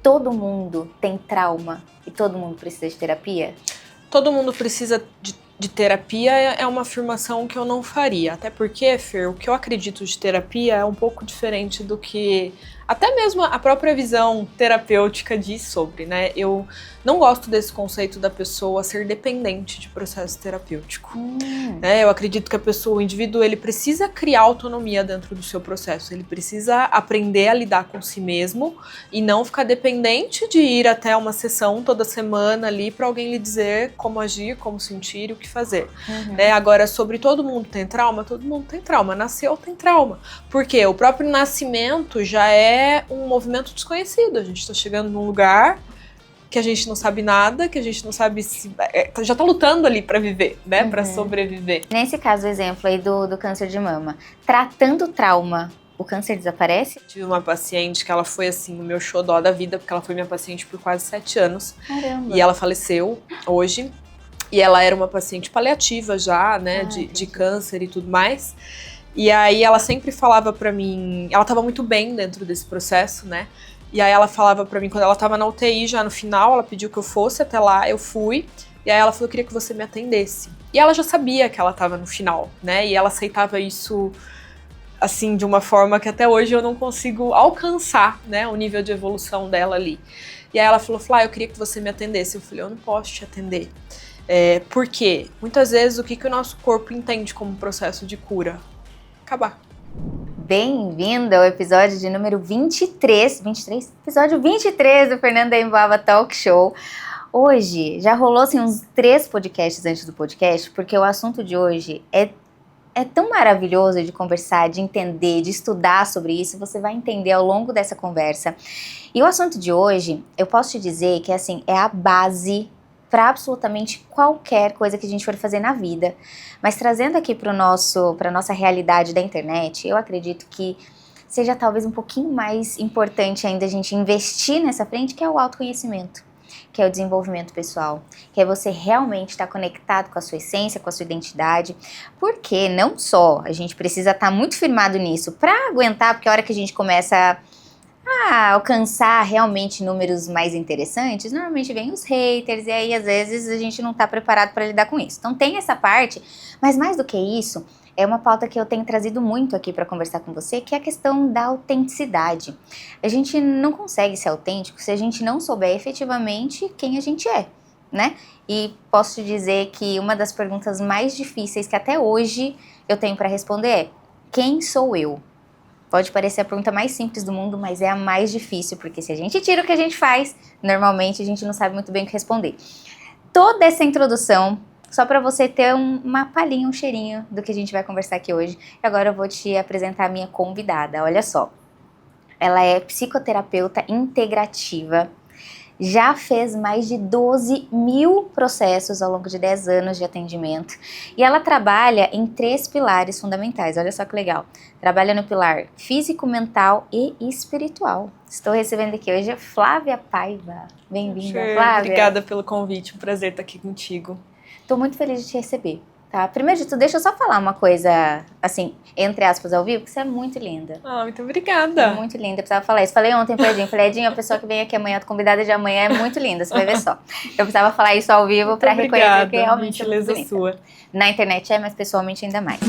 todo mundo tem trauma e todo mundo precisa de terapia? Todo mundo precisa de terapia é uma afirmação que eu não faria. Até porque, Fer, o que eu acredito de terapia é um pouco diferente do que até mesmo a própria visão terapêutica diz sobre, né? Eu não gosto desse conceito da pessoa ser dependente de processo terapêutico. Né? Eu acredito que a pessoa, o indivíduo, ele precisa criar autonomia dentro do seu processo. Ele precisa aprender a lidar com si mesmo e não ficar dependente de ir até uma sessão toda semana ali para alguém lhe dizer como agir, como sentir e o que fazer. Né? Agora, sobre todo mundo tem trauma, todo mundo tem trauma. Nasceu, tem trauma. Porque o próprio nascimento já é um movimento desconhecido. A gente está chegando num lugar que a gente não sabe nada, que a gente não sabe se... já tá lutando ali para viver, né? Para sobreviver. Nesse caso, o exemplo aí do câncer de mama. Tratando o trauma, o câncer desaparece? Tive uma paciente que ela foi assim, o meu xodó da vida, porque ela foi minha paciente por quase 7 anos. Caramba. E ela faleceu hoje. E ela era uma paciente paliativa já, né? De câncer e tudo mais. E aí ela sempre falava pra mim... Ela tava muito bem dentro desse processo, né? E aí ela falava pra mim, quando ela tava na UTI já no final, ela pediu que eu fosse até lá, eu fui. E aí ela falou, eu queria que você me atendesse. E ela já sabia que ela tava no final, né? E ela aceitava isso, assim, de uma forma que até hoje eu não consigo alcançar, né? O nível de evolução dela ali. E aí ela falou, Flá, eu queria que você me atendesse. Eu falei, eu não posso te atender. Por quê? Muitas vezes o que o nosso corpo entende como processo de cura? Acabar. Bem-vindo ao episódio de número 23, episódio 23 do Fernanda Emboaba Talk Show. Hoje, já rolou assim uns 3 podcasts antes do podcast, porque o assunto de hoje é tão maravilhoso de conversar, de entender, de estudar sobre isso, você vai entender ao longo dessa conversa. E o assunto de hoje, eu posso te dizer que assim, é a base para absolutamente qualquer coisa que a gente for fazer na vida. Mas trazendo aqui para nossa realidade da internet, eu acredito que seja talvez um pouquinho mais importante ainda a gente investir nessa frente, que é o autoconhecimento, que é o desenvolvimento pessoal, que é você realmente estar conectado com a sua essência, com a sua identidade, porque não só a gente precisa estar muito firmado nisso para aguentar, porque a hora que a gente começa a alcançar realmente números mais interessantes, normalmente vem os haters e aí às vezes a gente não está preparado para lidar com isso. Então tem essa parte, mas mais do que isso, é uma pauta que eu tenho trazido muito aqui para conversar com você, que é a questão da autenticidade. A gente não consegue ser autêntico se a gente não souber efetivamente quem a gente é, né? E posso te dizer que uma das perguntas mais difíceis que até hoje eu tenho para responder é: quem sou eu? Pode parecer a pergunta mais simples do mundo, mas é a mais difícil, porque se a gente tira o que a gente faz, normalmente a gente não sabe muito bem o que responder. Toda essa introdução, só para você ter uma palhinha, um cheirinho do que a gente vai conversar aqui hoje. E agora eu vou te apresentar a minha convidada, olha só. Ela é psicoterapeuta integrativa, já fez mais de 12 mil processos ao longo de 10 anos de atendimento. E ela trabalha em 3 pilares fundamentais, olha só que legal. Trabalha no pilar físico, mental e espiritual. Estou recebendo aqui hoje a Flávia Paiva. Bem-vinda, Flávia. Obrigada pelo convite, um prazer estar aqui contigo. Estou muito feliz de te receber. Tá? Primeiro de tudo, deixa eu só falar uma coisa, assim, entre aspas, ao vivo, que você é muito linda. Ah, muito obrigada. É muito linda, eu precisava falar isso. Falei ontem pra Edinho, a pessoa que vem aqui amanhã, a convidada de amanhã é muito linda, você vai ver só. Eu precisava falar isso ao vivo para reconhecer que realmente é muito bonita. Sua. Na internet mas pessoalmente ainda mais.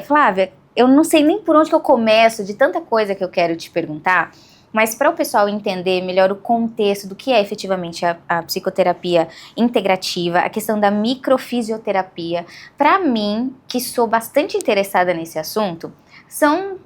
Flávia, eu não sei nem por onde que eu começo, de tanta coisa que eu quero te perguntar, mas para o pessoal entender melhor o contexto do que é efetivamente a psicoterapia integrativa, a questão da microfisioterapia, para mim, que sou bastante interessada nesse assunto, são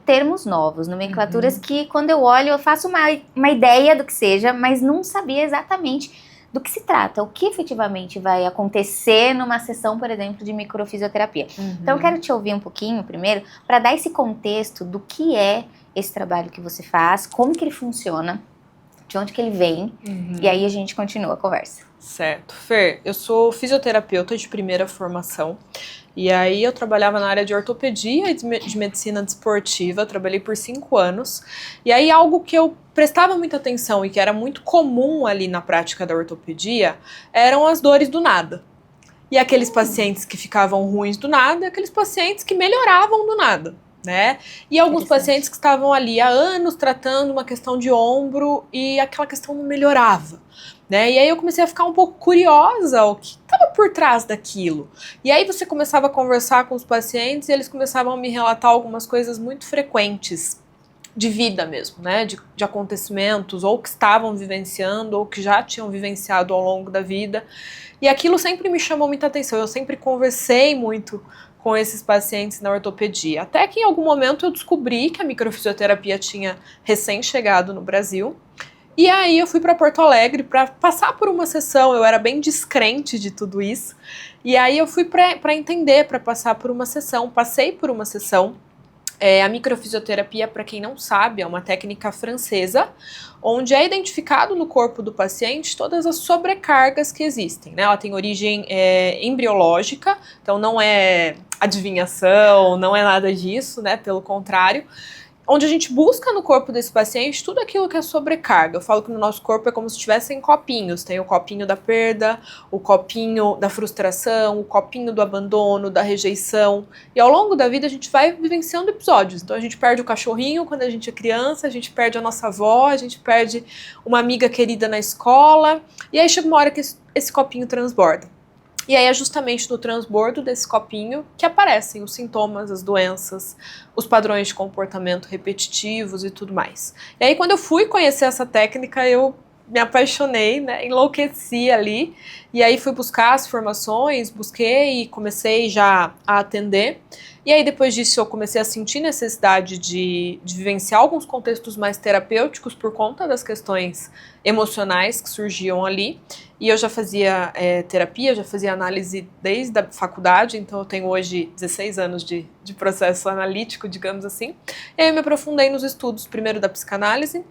termos novos, nomenclaturas que quando eu olho eu faço uma ideia do que seja, mas não sabia exatamente do que se trata, o que efetivamente vai acontecer numa sessão, por exemplo, de microfisioterapia. Então eu quero te ouvir um pouquinho primeiro, para dar esse contexto do que é esse trabalho que você faz, como que ele funciona, de onde que ele vem, e aí a gente continua a conversa. Certo. Fer, eu sou fisioterapeuta de primeira formação, e aí eu trabalhava na área de ortopedia e de medicina desportiva, trabalhei por 5 anos, e aí algo que eu prestava muita atenção e que era muito comum ali na prática da ortopedia, eram as dores do nada. E aqueles pacientes que ficavam ruins do nada, aqueles pacientes que melhoravam do nada. né? E alguns pacientes que estavam ali há anos tratando uma questão de ombro e aquela questão não melhorava, né? E aí eu comecei a ficar um pouco curiosa o que estava por trás daquilo. E aí você começava a conversar com os pacientes e eles começavam a me relatar algumas coisas muito frequentes de vida mesmo, né? De acontecimentos, ou que estavam vivenciando, ou que já tinham vivenciado ao longo da vida. E aquilo sempre me chamou muita atenção. Eu sempre conversei muito com esses pacientes na ortopedia. Até que em algum momento eu descobri que a microfisioterapia tinha recém-chegado no Brasil. E aí eu fui para Porto Alegre para passar por uma sessão. Eu era bem descrente de tudo isso. E aí eu fui para entender, para passar por uma sessão. Passei por uma sessão. A microfisioterapia, para quem não sabe, é uma técnica francesa, onde é identificado no corpo do paciente todas as sobrecargas que existem, né? Ela tem origem embriológica, então não é adivinhação, não é nada disso, né? Pelo contrário, onde a gente busca no corpo desse paciente tudo aquilo que é sobrecarga. Eu falo que no nosso corpo é como se tivessem copinhos. Tem o copinho da perda, o copinho da frustração, o copinho do abandono, da rejeição. E ao longo da vida a gente vai vivenciando episódios. Então a gente perde o cachorrinho quando a gente é criança, a gente perde a nossa avó, a gente perde uma amiga querida na escola. E aí chega uma hora que esse copinho transborda. E aí é justamente no transbordo desse copinho que aparecem os sintomas, as doenças, os padrões de comportamento repetitivos e tudo mais. E aí quando eu fui conhecer essa técnica, eu me apaixonei, né, enlouqueci ali, e aí fui buscar as formações, busquei e comecei já a atender. E aí depois disso eu comecei a sentir necessidade de vivenciar alguns contextos mais terapêuticos por conta das questões emocionais que surgiam ali. E eu já fazia terapia, já fazia análise desde a faculdade, então eu tenho hoje 16 anos de processo analítico, digamos assim. E aí eu me aprofundei nos estudos, primeiro da psicanálise,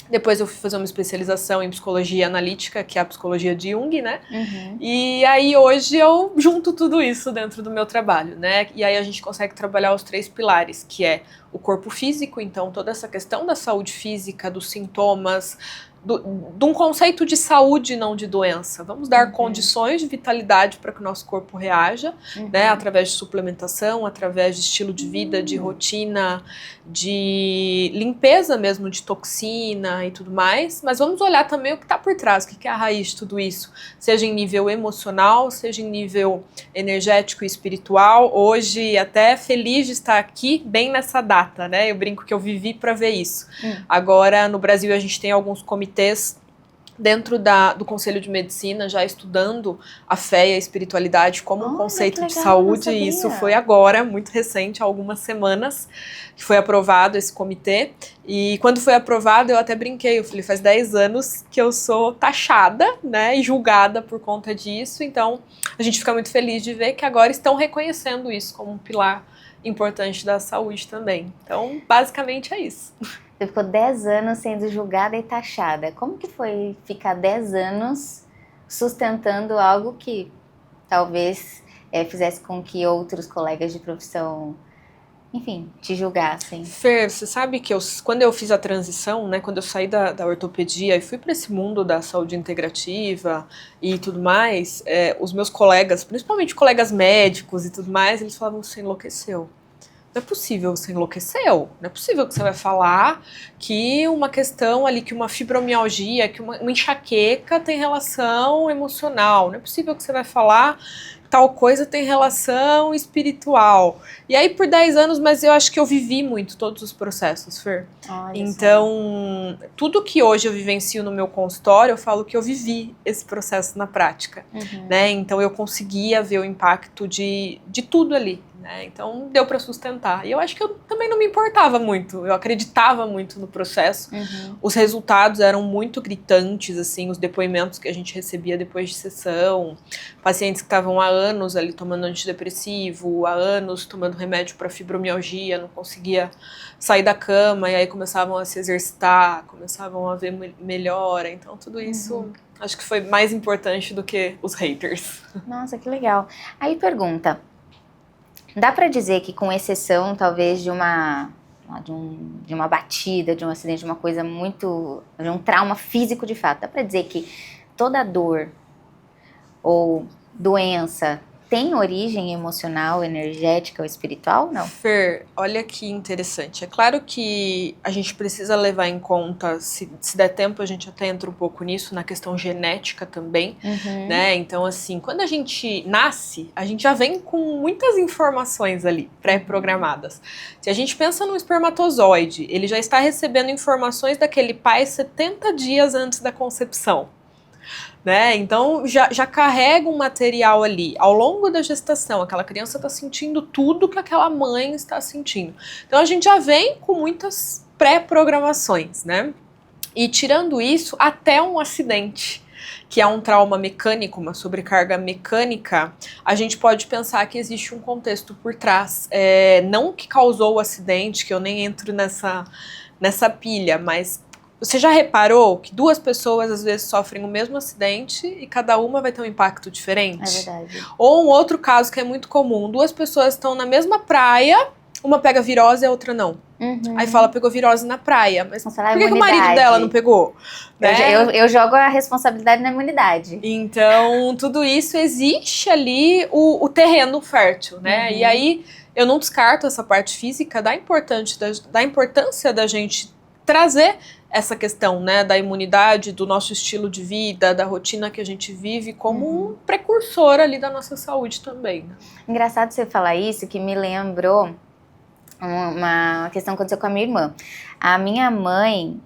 depois eu fui fazer uma especialização em psicologia analítica, que é a psicologia de Jung, né? Uhum. E aí hoje eu junto tudo isso dentro do meu trabalho, né? E aí a gente consegue trabalhar os 3 pilares, que é o corpo físico, então toda essa questão da saúde física, dos sintomas, de um conceito de saúde, não de doença. Vamos dar condições de vitalidade para que o nosso corpo reaja, né, através de suplementação, através de estilo de vida, de rotina, de limpeza mesmo, de toxina e tudo mais. Mas vamos olhar também o que está por trás, o que é a raiz de tudo isso, seja em nível emocional, seja em nível energético e espiritual. Hoje, até feliz de estar aqui, bem nessa data, né? Eu brinco que eu vivi para ver isso. Agora, no Brasil, a gente tem alguns comitês dentro do Conselho de Medicina já estudando a fé e a espiritualidade como um conceito de saúde, e isso foi agora, muito recente, há algumas semanas, que foi aprovado esse comitê. E quando foi aprovado, eu até brinquei, eu falei, faz 10 anos que eu sou taxada, né, e julgada por conta disso, então a gente fica muito feliz de ver que agora estão reconhecendo isso como um pilar importante da saúde também. Então, basicamente é isso. Você ficou 10 anos sendo julgada e taxada. Como que foi ficar 10 anos sustentando algo que talvez fizesse com que outros colegas de profissão, enfim, te julgassem? Fer, você sabe que quando eu fiz a transição, né, quando eu saí da ortopedia e fui para esse mundo da saúde integrativa e tudo mais, os meus colegas, principalmente colegas médicos e tudo mais, eles falavam, você enlouqueceu. Não é possível, você enlouqueceu. Não é possível que você vai falar que uma questão ali, que uma fibromialgia, que uma enxaqueca tem relação emocional. Não é possível que você vai falar que tal coisa tem relação espiritual. E aí por 10 anos, mas eu acho que eu vivi muito todos os processos, Fer. Então, tudo que hoje eu vivencio no meu consultório, eu falo que eu vivi esse processo na prática. Né? Então eu conseguia ver o impacto de tudo ali. Né? Então deu para sustentar. E eu acho que eu também não me importava muito. Eu acreditava muito no processo. Os resultados eram muito gritantes, assim, os depoimentos que a gente recebia depois de sessão, pacientes que estavam há anos ali tomando antidepressivo, há anos tomando remédio para fibromialgia, não conseguia sair da cama, e aí começavam a se exercitar, começavam a ver melhora. Então tudo isso acho que foi mais importante do que os haters. Nossa, que legal. Aí pergunta, dá para dizer que, com exceção talvez de uma batida, de um acidente, de uma coisa muito, de um trauma físico de fato, dá para dizer que toda dor ou doença tem origem emocional, energética ou espiritual, não? Fer, olha que interessante. É claro que a gente precisa levar em conta, se der tempo a gente até entra um pouco nisso, na questão genética também, né? Então, assim, quando a gente nasce, a gente já vem com muitas informações ali, pré-programadas. Se a gente pensa no espermatozoide, ele já está recebendo informações daquele pai 70 dias antes da concepção. Né? Então já carrega um material ali. Ao longo da gestação, aquela criança está sentindo tudo que aquela mãe está sentindo. Então a gente já vem com muitas pré-programações, né? E tirando isso, até um acidente, que é um trauma mecânico, uma sobrecarga mecânica, a gente pode pensar que existe um contexto por trás. Não que causou o acidente, que eu nem entro nessa pilha, mas você já reparou que duas pessoas às vezes sofrem o mesmo acidente e cada uma vai ter um impacto diferente? É verdade. Ou um outro caso que é muito comum, duas pessoas estão na mesma praia, uma pega virose e a outra não. Aí fala, pegou virose na praia, mas por que o marido dela não pegou? Né? Eu jogo a responsabilidade na imunidade. Então, tudo isso existe ali o terreno fértil, né? E aí, eu não descarto essa parte física da importância da gente trazer essa questão, né, da imunidade, do nosso estilo de vida, da rotina que a gente vive como um precursor ali da nossa saúde também. Né? Engraçado você falar isso, que me lembrou uma questão que aconteceu com a minha irmã. A minha mãe,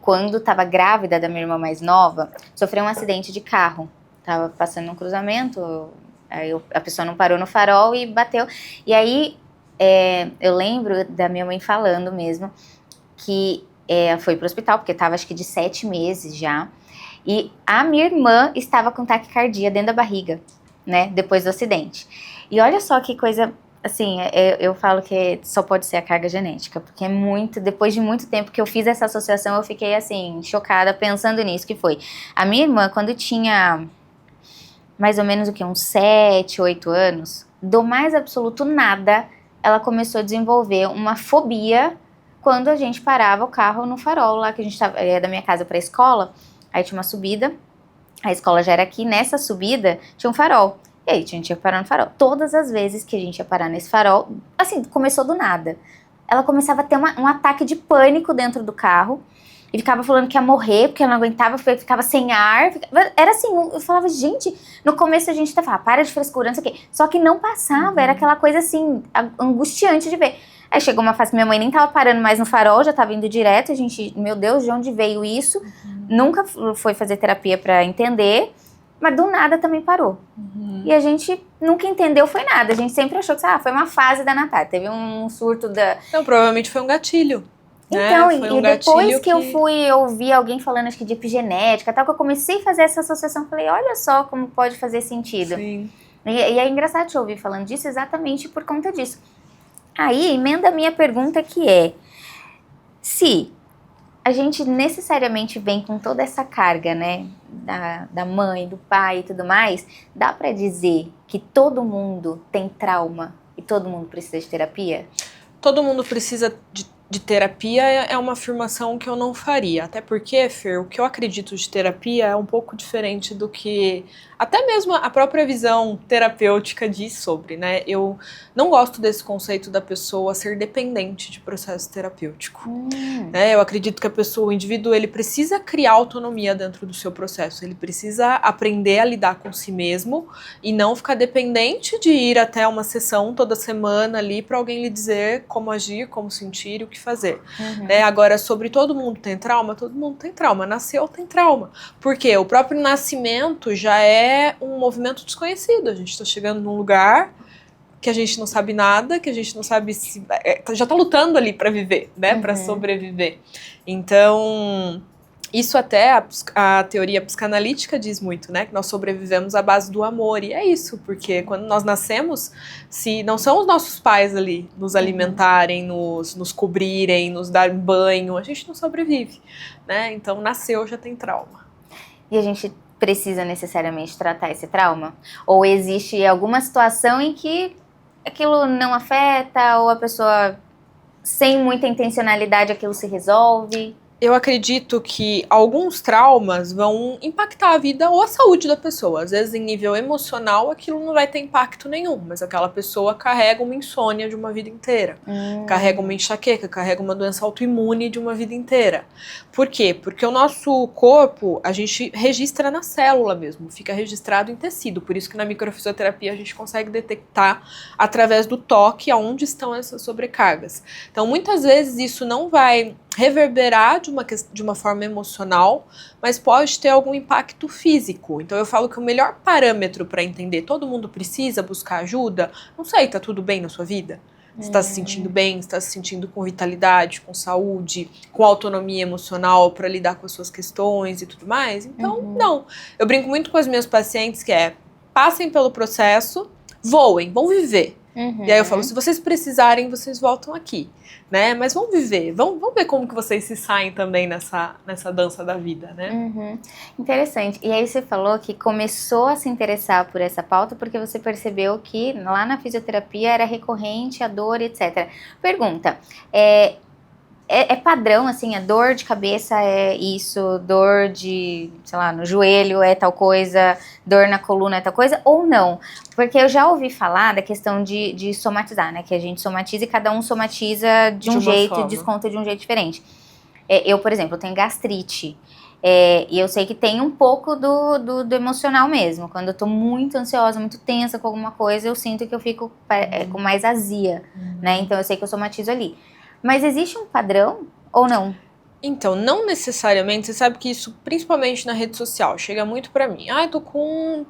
quando estava grávida da minha irmã mais nova, sofreu um acidente de carro. Tava passando num cruzamento, aí a pessoa não parou no farol e bateu. E aí, eu lembro da minha mãe falando mesmo que foi pro hospital, porque estava acho que de 7 meses já, e a minha irmã estava com taquicardia dentro da barriga, né, depois do acidente. E olha só que coisa, assim, eu falo que só pode ser a carga genética, porque depois de muito tempo que eu fiz essa associação, eu fiquei, assim, chocada pensando nisso, que foi, a minha irmã, quando tinha mais ou menos uns 7, 8 anos, do mais absoluto nada, ela começou a desenvolver uma fobia quando a gente parava o carro no farol lá, que a gente ia da minha casa pra escola, aí tinha uma subida, a escola já era aqui, nessa subida tinha um farol, e aí a gente ia parar no farol. Todas as vezes que a gente ia parar nesse farol, assim, começou do nada. Ela começava a ter um ataque de pânico dentro do carro, e ficava falando que ia morrer, porque ela não aguentava, ficava sem ar, era assim, eu falava, gente, no começo a gente até falava, para de frescura, não sei o quê, só que não passava, era aquela coisa assim, angustiante de ver. Aí chegou uma fase que minha mãe nem tava parando mais no farol, já tava indo direto, a gente, meu Deus, de onde veio isso? Nunca foi fazer terapia pra entender, mas do nada também parou. E a gente nunca entendeu, foi nada, a gente sempre achou que foi uma fase da Natália, teve um surto da... Não, provavelmente foi um gatilho. Então, né? e depois que eu fui ouvir alguém falando, acho que de epigenética, tal, que eu comecei a fazer essa associação, falei, olha só como pode fazer sentido. Sim. E é engraçado te ouvir falando disso exatamente por conta disso. Aí, emenda a minha pergunta que é, se a gente necessariamente vem com toda essa carga, né, da mãe, do pai e tudo mais, dá pra dizer que todo mundo tem trauma e todo mundo precisa de terapia? Todo mundo precisa de terapia é uma afirmação que eu não faria, até porque, Fer, o que eu acredito de terapia é um pouco diferente do que até mesmo a própria visão terapêutica diz sobre, né? Eu não gosto desse conceito da pessoa ser dependente de processo terapêutico. Né? Eu acredito que a pessoa, o indivíduo, ele precisa criar autonomia dentro do seu processo, ele precisa aprender a lidar com si mesmo e não ficar dependente de ir até uma sessão toda semana ali para alguém lhe dizer como agir, como sentir e o que fazer. Né? Agora, sobre todo mundo tem trauma, nasceu tem trauma. Porque o próprio nascimento já é um movimento desconhecido, a gente está chegando num lugar que a gente não sabe nada, que a gente não sabe se... já está lutando ali para viver, né? Para sobreviver. Então, isso até a teoria psicanalítica diz muito, né? Que nós sobrevivemos à base do amor, e é isso, porque quando nós nascemos, se não são os nossos pais ali nos alimentarem, nos cobrirem, nos dar banho, a gente não sobrevive, né? Então, nasceu já tem trauma. E a gente precisa necessariamente tratar esse trauma? Ou existe alguma situação em que aquilo não afeta, ou a pessoa, sem muita intencionalidade, aquilo se resolve? Eu acredito que alguns traumas vão impactar a vida ou a saúde da pessoa. Às vezes, em nível emocional, aquilo não vai ter impacto nenhum, mas aquela pessoa carrega uma insônia de uma vida inteira, carrega uma enxaqueca, carrega uma doença autoimune de uma vida inteira. Por quê? Porque o nosso corpo, a gente registra na célula mesmo, fica registrado em tecido. Por isso que na microfisioterapia a gente consegue detectar através do toque aonde estão essas sobrecargas. Então, muitas vezes isso não vai reverberar de uma forma emocional, mas pode ter algum impacto físico. Então eu falo que o melhor parâmetro para entender, todo mundo precisa buscar ajuda? Não sei, tá tudo bem na sua vida? Você está se sentindo bem, está se sentindo com vitalidade, com saúde, com autonomia emocional para lidar com as suas questões e tudo mais? Então, não. Eu brinco muito com as minhas pacientes que passem pelo processo, voem, vão viver. E aí eu falo, se vocês precisarem, vocês voltam aqui, né? Mas vão viver, vão ver como que vocês se saem também nessa dança da vida, né? Interessante. E aí você falou que começou a se interessar por essa pauta porque você percebeu que lá na fisioterapia era recorrente a dor, etc. Pergunta, é padrão, assim, a dor de cabeça é isso, dor de, sei lá, no joelho é tal coisa, dor na coluna é tal coisa, ou não? Porque eu já ouvi falar da questão de somatizar, né? Que a gente somatiza e cada um somatiza de um jeito e desconta de um jeito diferente. Eu, por exemplo, tenho gastrite. E eu sei que tem um pouco do emocional mesmo. Quando eu tô muito ansiosa, muito tensa com alguma coisa, eu sinto que eu fico com mais azia, né? Então eu sei que eu somatizo ali. Mas existe um padrão ou não? Então, não necessariamente, você sabe que isso, principalmente na rede social, chega muito pra mim. Eu tô com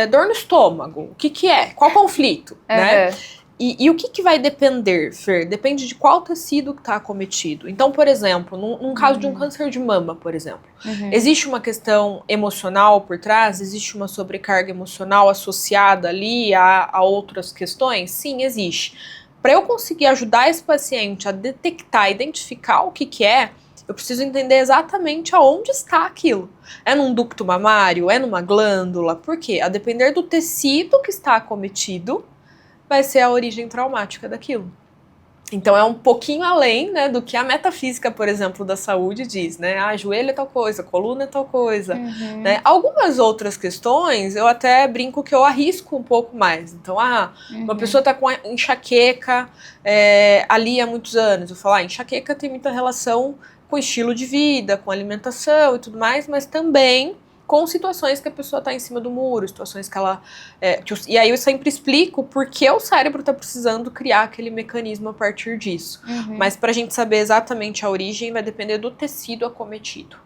dor no estômago. O que é? Qual conflito? Né? E o que vai depender, Fer? Depende de qual tecido que tá acometido. Então, por exemplo, num caso de um câncer de mama, por exemplo, existe uma questão emocional por trás? Existe uma sobrecarga emocional associada ali a outras questões? Sim, existe. Para eu conseguir ajudar esse paciente a detectar, identificar o que é, eu preciso entender exatamente aonde está aquilo. É num ducto mamário? É numa glândula? Por quê? A depender do tecido que está acometido, vai ser a origem traumática daquilo. Então é um pouquinho além, né, do que a metafísica, por exemplo, da saúde diz, né? Joelho é tal coisa, coluna é tal coisa. Né? Algumas outras questões, eu até brinco que eu arrisco um pouco mais. Então, uma pessoa está com enxaqueca ali há muitos anos. Eu falo, enxaqueca tem muita relação com estilo de vida, com alimentação e tudo mais, mas também com situações que a pessoa está em cima do muro, situações que ela... e aí eu sempre explico por que o cérebro está precisando criar aquele mecanismo a partir disso. Mas para a gente saber exatamente a origem, vai depender do tecido acometido.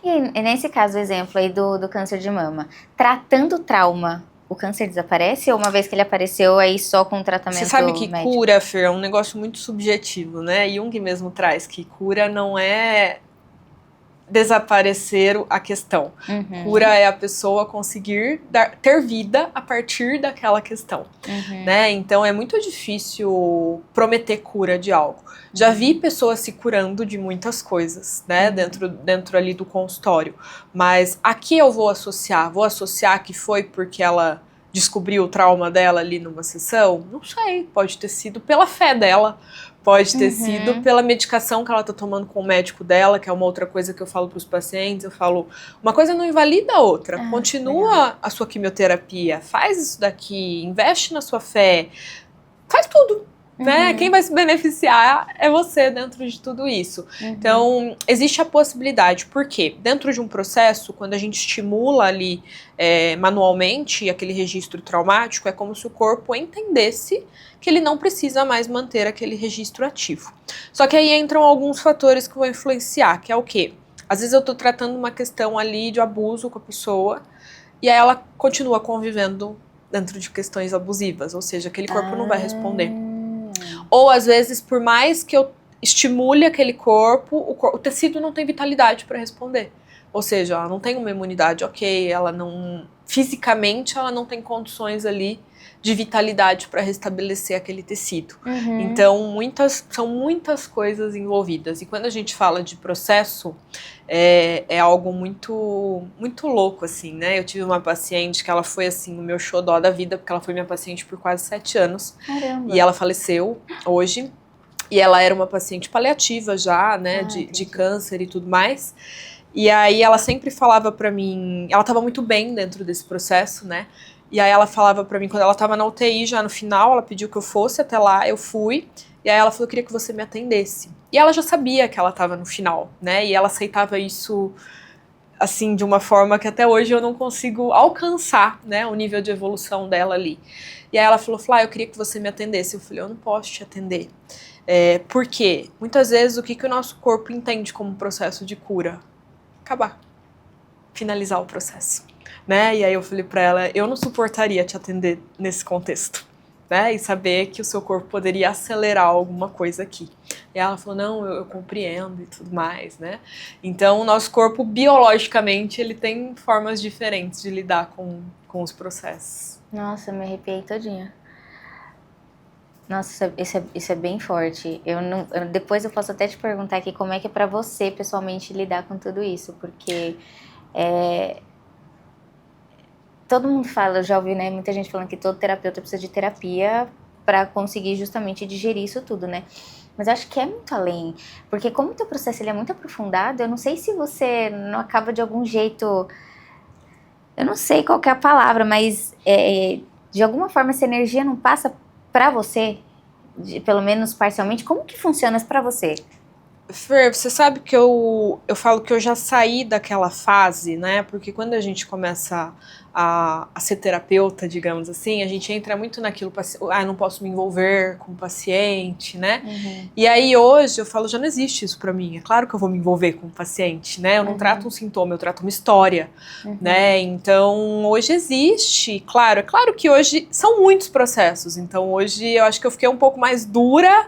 E nesse caso, exemplo aí do câncer de mama, tratando o trauma, o câncer desaparece? Ou uma vez que ele apareceu, aí só com tratamento médico? Você sabe que cura, Fer, é um negócio muito subjetivo, né? Jung mesmo traz que cura não é desaparecer a questão. Cura é a pessoa conseguir ter vida a partir daquela questão. Né? Então é muito difícil prometer cura de algo. Já vi pessoas se curando de muitas coisas, né? Dentro ali do consultório. Mas aqui eu vou associar que foi porque ela descobriu o trauma dela ali numa sessão? Não sei, pode ter sido pela fé dela, pode ter sido pela medicação que ela tá tomando com o médico dela, que é uma outra coisa que eu falo pros pacientes. Eu falo, uma coisa não invalida a outra. Continua a sua quimioterapia, faz isso daqui, investe na sua fé, faz tudo. Né? Quem vai se beneficiar é você dentro de tudo isso. Então, existe a possibilidade. Por quê? Dentro de um processo, quando a gente estimula ali manualmente aquele registro traumático, é como se o corpo entendesse que ele não precisa mais manter aquele registro ativo. Só que aí entram alguns fatores que vão influenciar, que é o quê? Às vezes eu tô tratando uma questão ali de abuso com a pessoa e aí ela continua convivendo dentro de questões abusivas, ou seja, aquele corpo não vai responder. Ou às vezes, por mais que eu estimule aquele corpo, o tecido não tem vitalidade para responder. Ou seja, ela não tem uma imunidade ok, ela não... Fisicamente, ela não tem condições ali de vitalidade para restabelecer aquele tecido. Então, são muitas coisas envolvidas. E quando a gente fala de processo, é algo muito, muito louco, assim, né? Eu tive uma paciente que ela foi, assim, o meu xodó da vida, porque ela foi minha paciente por quase 7 anos. Caramba. E ela faleceu hoje. E ela era uma paciente paliativa já, né, de câncer e tudo mais. E aí ela sempre falava pra mim, ela tava muito bem dentro desse processo, né? E aí ela falava pra mim, quando ela tava na UTI já no final, ela pediu que eu fosse até lá, eu fui. E aí ela falou, eu queria que você me atendesse. E ela já sabia que ela tava no final, né? E ela aceitava isso, assim, de uma forma que até hoje eu não consigo alcançar, né? O nível de evolução dela ali. E aí ela falou, Flá, eu queria que você me atendesse. Eu falei, eu não posso te atender. Por quê? Muitas vezes o que o nosso corpo entende como processo de cura? Acabar. Finalizar o processo. Né? E aí eu falei pra ela, eu não suportaria te atender nesse contexto. Né? E saber que o seu corpo poderia acelerar alguma coisa aqui. E ela falou, não, eu compreendo e tudo mais, né? Então, o nosso corpo, biologicamente, ele tem formas diferentes de lidar com os processos. Nossa, eu me arrepiei todinha. Nossa, isso é bem forte. Depois eu posso até te perguntar aqui como é que é pra você, pessoalmente, lidar com tudo isso, porque todo mundo fala, eu já ouvi, né, muita gente falando que todo terapeuta precisa de terapia pra conseguir justamente digerir isso tudo, né? Mas eu acho que é muito além, porque como o teu processo ele é muito aprofundado, eu não sei se você não acaba de algum jeito, eu não sei qual que é a palavra, mas de alguma forma essa energia não passa pra você, pelo menos parcialmente. Como que funciona isso pra você? Fer, você sabe que eu falo que eu já saí daquela fase, né? Porque quando a gente começa a ser terapeuta, digamos assim, a gente entra muito naquilo, não posso me envolver com o paciente, né? Uhum. E aí hoje eu falo, já não existe isso pra mim. É claro que eu vou me envolver com o paciente, né? Eu não trato um sintoma, eu trato uma história, né? Então hoje existe, claro, é claro que hoje são muitos processos. Então hoje eu acho que eu fiquei um pouco mais dura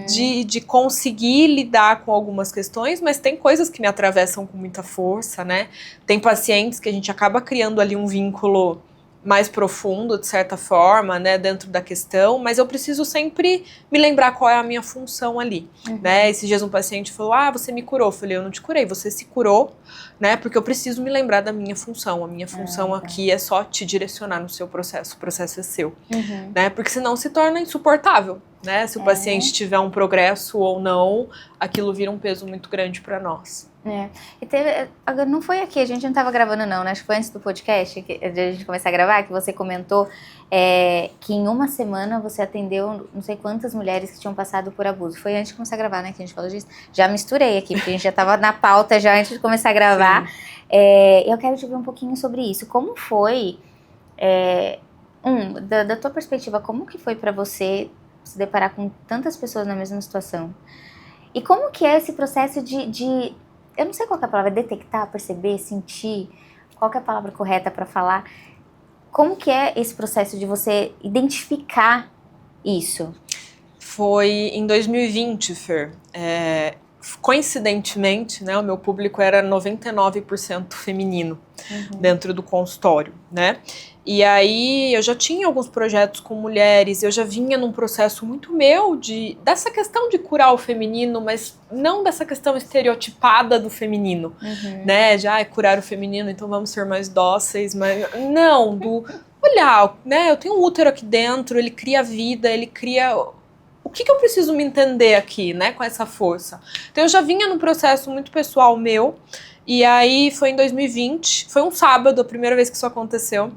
de conseguir lidar com algumas questões, mas tem coisas que me atravessam com muita força, né? Tem pacientes que a gente acaba criando ali um vínculo mais profundo, de certa forma, né, dentro da questão, mas eu preciso sempre me lembrar qual é a minha função ali, né? Esses dias um paciente falou, você me curou. Eu falei, eu não te curei, você se curou, né, porque eu preciso me lembrar da minha função. A minha função aqui é só te direcionar no seu processo, o processo é seu, né, porque senão se torna insuportável, né, se o paciente tiver um progresso ou não, aquilo vira um peso muito grande para nós. E agora não foi aqui, a gente não estava gravando não, né? Acho que foi antes do podcast, de a gente começar a gravar, que você comentou que em uma semana você atendeu não sei quantas mulheres que tinham passado por abuso. Foi antes de começar a gravar, né, que a gente falou disso. Já misturei aqui, porque a gente já estava na pauta já antes de começar a gravar. Eu quero te ver um pouquinho sobre isso. Como foi, da tua perspectiva, como que foi para você se deparar com tantas pessoas na mesma situação? E como que é esse processo de eu não sei qual que é a palavra, detectar, perceber, sentir, qual que é a palavra correta para falar. Como que é esse processo de você identificar isso? Foi em 2020, Fer. Coincidentemente, né, o meu público era 99% feminino dentro do consultório, né? E aí eu já tinha alguns projetos com mulheres, eu já vinha num processo muito meu dessa questão de curar o feminino, mas não dessa questão estereotipada do feminino, né? Curar o feminino, então vamos ser mais dóceis, mas não, olhar, né? Eu tenho um útero aqui dentro, ele cria vida, ele cria... O que eu preciso me entender aqui, né, com essa força? Então eu já vinha num processo muito pessoal meu, e aí foi em 2020, foi um sábado, a primeira vez que isso aconteceu.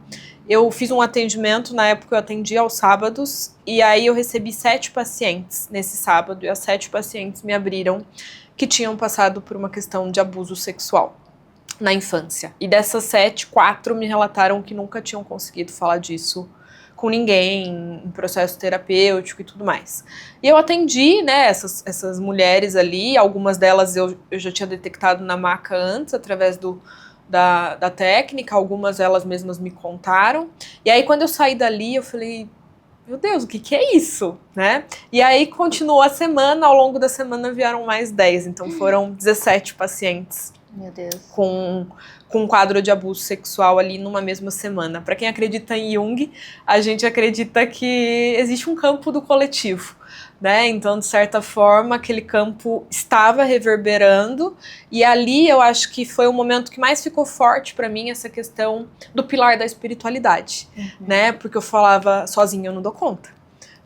Eu fiz um atendimento, na época eu atendia aos sábados, e aí eu recebi 7 pacientes nesse sábado, e as 7 pacientes me abriram que tinham passado por uma questão de abuso sexual na infância. E dessas 7, 4 me relataram que nunca tinham conseguido falar disso com ninguém, em processo terapêutico e tudo mais. E eu atendi, né, essas mulheres ali, algumas delas eu já tinha detectado na maca antes, através da técnica, algumas elas mesmas me contaram. E aí quando eu saí dali, eu falei, meu Deus, o que é isso, né? E aí continuou a semana, ao longo da semana vieram mais 10, então foram 17 pacientes. Meu Deus. Com um quadro de abuso sexual ali numa mesma semana. Para quem acredita em Jung, a gente acredita que existe um campo do coletivo, né? Então, de certa forma, aquele campo estava reverberando, e ali eu acho que foi o momento que mais ficou forte para mim essa questão do pilar da espiritualidade, né? Porque eu falava, sozinha eu não dou conta.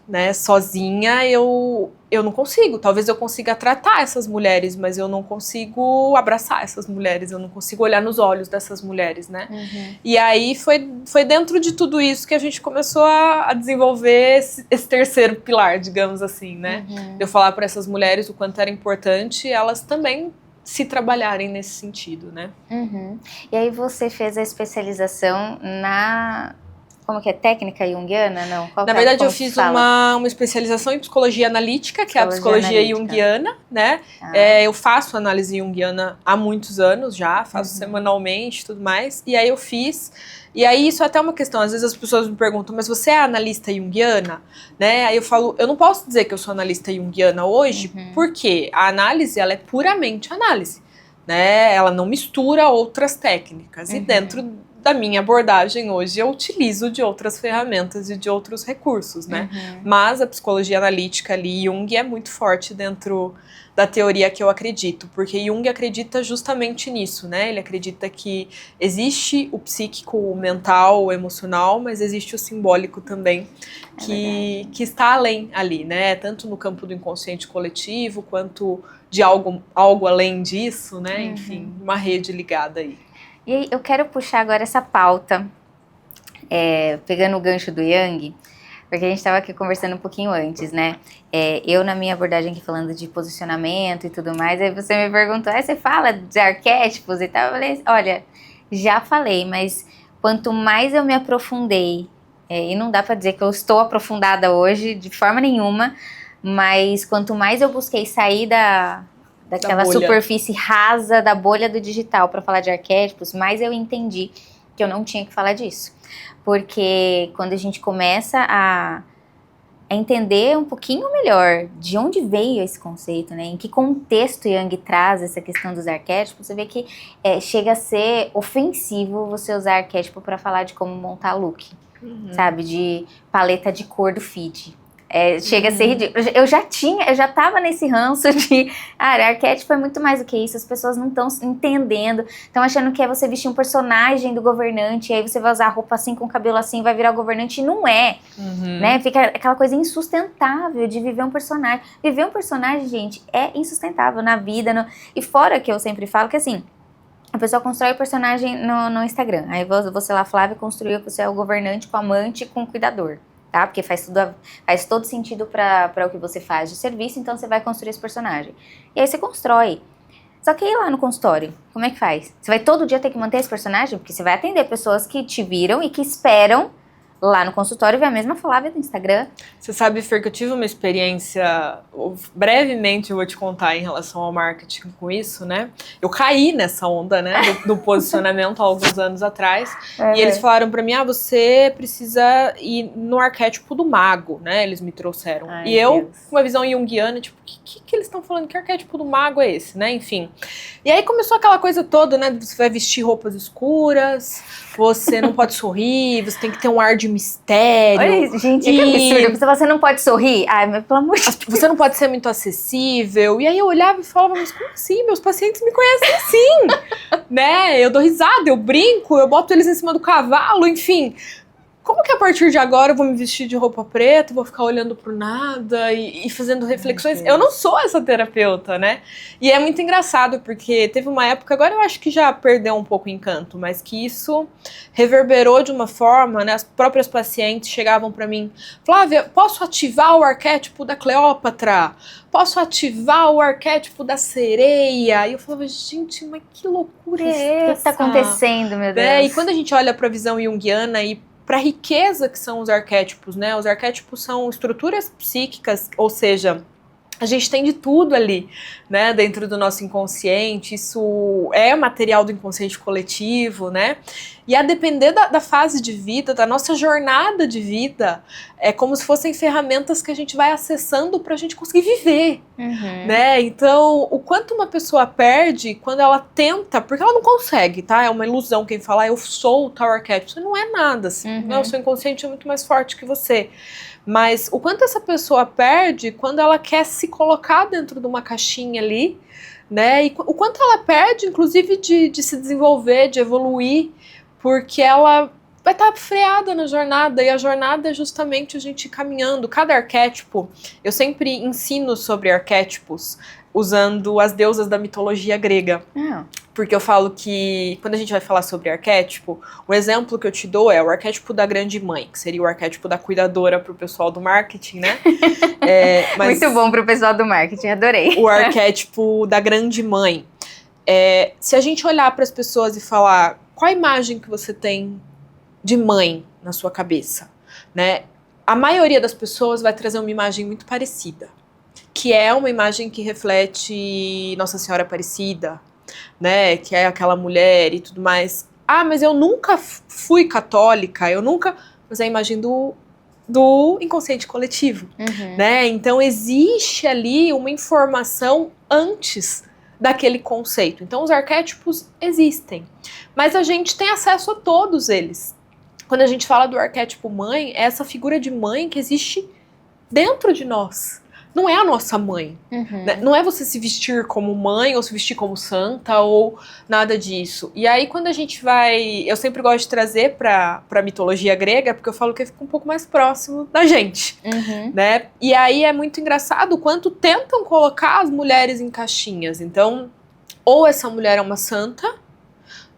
né? Sozinha eu não consigo. Talvez eu consiga tratar essas mulheres, mas eu não consigo abraçar essas mulheres, eu não consigo olhar nos olhos dessas mulheres, né? E aí foi dentro de tudo isso que a gente começou a desenvolver esse terceiro pilar, digamos assim, né? Eu falar para essas mulheres o quanto era importante elas também se trabalharem nesse sentido, né? E aí você fez a especialização na... Como que é? Técnica junguiana? Não? Na verdade, eu fiz uma especialização em psicologia analítica, que é a psicologia junguiana, né? Eu faço análise junguiana há muitos anos já, faço semanalmente e tudo mais. E aí eu fiz... E aí isso é até uma questão, às vezes as pessoas me perguntam, mas você é analista junguiana? Né? Aí eu falo, eu não posso dizer que eu sou analista junguiana hoje, porque a análise, ela é puramente análise, né? Ela não mistura outras técnicas. E dentro da minha abordagem hoje, eu utilizo de outras ferramentas e de outros recursos, né? Mas a psicologia analítica ali, Jung, é muito forte dentro da teoria que eu acredito, porque Jung acredita justamente nisso, né? Ele acredita que existe o psíquico, o mental, o emocional, mas existe o simbólico também, que está além ali, né? Tanto no campo do inconsciente coletivo, quanto de algo além disso, né? Enfim, uma rede ligada aí. E aí, eu quero puxar agora essa pauta, pegando o gancho do Jung, porque a gente estava aqui conversando um pouquinho antes, né? Eu, na minha abordagem aqui, falando de posicionamento e tudo mais, aí você me perguntou, você fala de arquétipos e tal? Eu falei, olha, já falei, mas quanto mais eu me aprofundei, e não dá para dizer que eu estou aprofundada hoje, de forma nenhuma, mas quanto mais eu busquei sair daquela superfície rasa da bolha do digital para falar de arquétipos, mais eu entendi que eu não tinha que falar disso. Porque quando a gente começa a entender um pouquinho melhor de onde veio esse conceito, né? Em que contexto Jung traz essa questão dos arquétipos, você vê que chega a ser ofensivo você usar arquétipo para falar de como montar look, sabe? De paleta de cor do feed. Chega a ser ridículo. Eu já tava nesse ranço de arquétipo é muito mais do que isso, as pessoas não estão entendendo, estão achando que é você vestir um personagem do governante, e aí você vai usar roupa assim, com cabelo assim, vai virar o governante, e não é, né? Fica aquela coisa insustentável de viver um personagem. Viver um personagem, gente, é insustentável na vida, e fora que eu sempre falo que assim, a pessoa constrói o personagem no Instagram, aí você lá, Flávia, construiu que você é o governante com amante com cuidador. Tá? Porque faz todo sentido para o que você faz de serviço, então você vai construir esse personagem. E aí você constrói. Só que aí lá no consultório, como é que faz? Você vai todo dia ter que manter esse personagem? Porque você vai atender pessoas que te viram e que esperam lá no consultório ver a mesma Flávia do Instagram. Você sabe, Fer, que eu tive uma experiência, brevemente eu vou te contar em relação ao marketing com isso, né? Eu caí nessa onda, né, do posicionamento há alguns anos atrás, e eles falaram pra mim, você precisa ir no arquétipo do mago, né, eles me trouxeram. E eu, com uma visão junguiana, tipo, o que eles estão falando? Que arquétipo do mago é esse, né, enfim. E aí começou aquela coisa toda, né, você vai vestir roupas escuras, você não pode sorrir, você tem que ter um ar de mistério. Olha isso, gente, que absurdo. Você não pode sorrir? Ai, mas pelo amor de Deus. Você não pode ser muito acessível. E aí eu olhava e falava, mas como assim? Meus pacientes me conhecem assim, né? Eu dou risada, eu brinco, eu boto eles em cima do cavalo, enfim. Como que a partir de agora eu vou me vestir de roupa preta, vou ficar olhando pro nada e fazendo reflexões? Eu não sou essa terapeuta, né? E é muito engraçado, porque teve uma época, agora eu acho que já perdeu um pouco o encanto, mas que isso reverberou de uma forma, né? As próprias pacientes chegavam pra mim, Flávia, posso ativar o arquétipo da Cleópatra? Posso ativar o arquétipo da sereia? E eu falava, gente, mas que loucura é essa? O que tá acontecendo, meu Deus? E quando a gente olha pra visão junguiana e para a riqueza que são os arquétipos, né? Os arquétipos são estruturas psíquicas, ou seja, a gente tem de tudo ali, né, dentro do nosso inconsciente, isso é material do inconsciente coletivo, né, e a depender da fase de vida, da nossa jornada de vida, é como se fossem ferramentas que a gente vai acessando pra gente conseguir viver, né, então o quanto uma pessoa perde quando ela tenta, porque ela não consegue, tá, é uma ilusão quem fala, eu sou o tal arquétipo, você não é nada, assim, né? O seu inconsciente é muito mais forte que você. Mas o quanto essa pessoa perde quando ela quer se colocar dentro de uma caixinha ali, né? E o quanto ela perde, inclusive, de se desenvolver, de evoluir, porque ela vai estar freada na jornada, e a jornada é justamente a gente caminhando. Cada arquétipo, eu sempre ensino sobre arquétipos usando as deusas da mitologia grega. Porque eu falo que, quando a gente vai falar sobre arquétipo, o exemplo que eu te dou é o arquétipo da grande mãe, que seria o arquétipo da cuidadora pro pessoal do marketing, né? Mas muito bom pro pessoal do marketing, adorei. O arquétipo da grande mãe. Se a gente olhar para as pessoas e falar, qual a imagem que você tem de mãe na sua cabeça, né? A maioria das pessoas vai trazer uma imagem muito parecida, que é uma imagem que reflete Nossa Senhora Aparecida, né, que é aquela mulher e tudo mais. Mas eu nunca fui católica, mas é a imagem do inconsciente coletivo, né? Então existe ali uma informação antes daquele conceito. Então os arquétipos existem, mas a gente tem acesso a todos eles. Quando a gente fala do arquétipo mãe, é essa figura de mãe que existe dentro de nós. Não é a nossa mãe. Né? Não é você se vestir como mãe, ou se vestir como santa, ou nada disso. E aí, quando a gente vai... Eu sempre gosto de trazer pra mitologia grega, porque eu falo que fica um pouco mais próximo da gente. Né? E aí é muito engraçado o quanto tentam colocar as mulheres em caixinhas. Então, ou essa mulher é uma santa,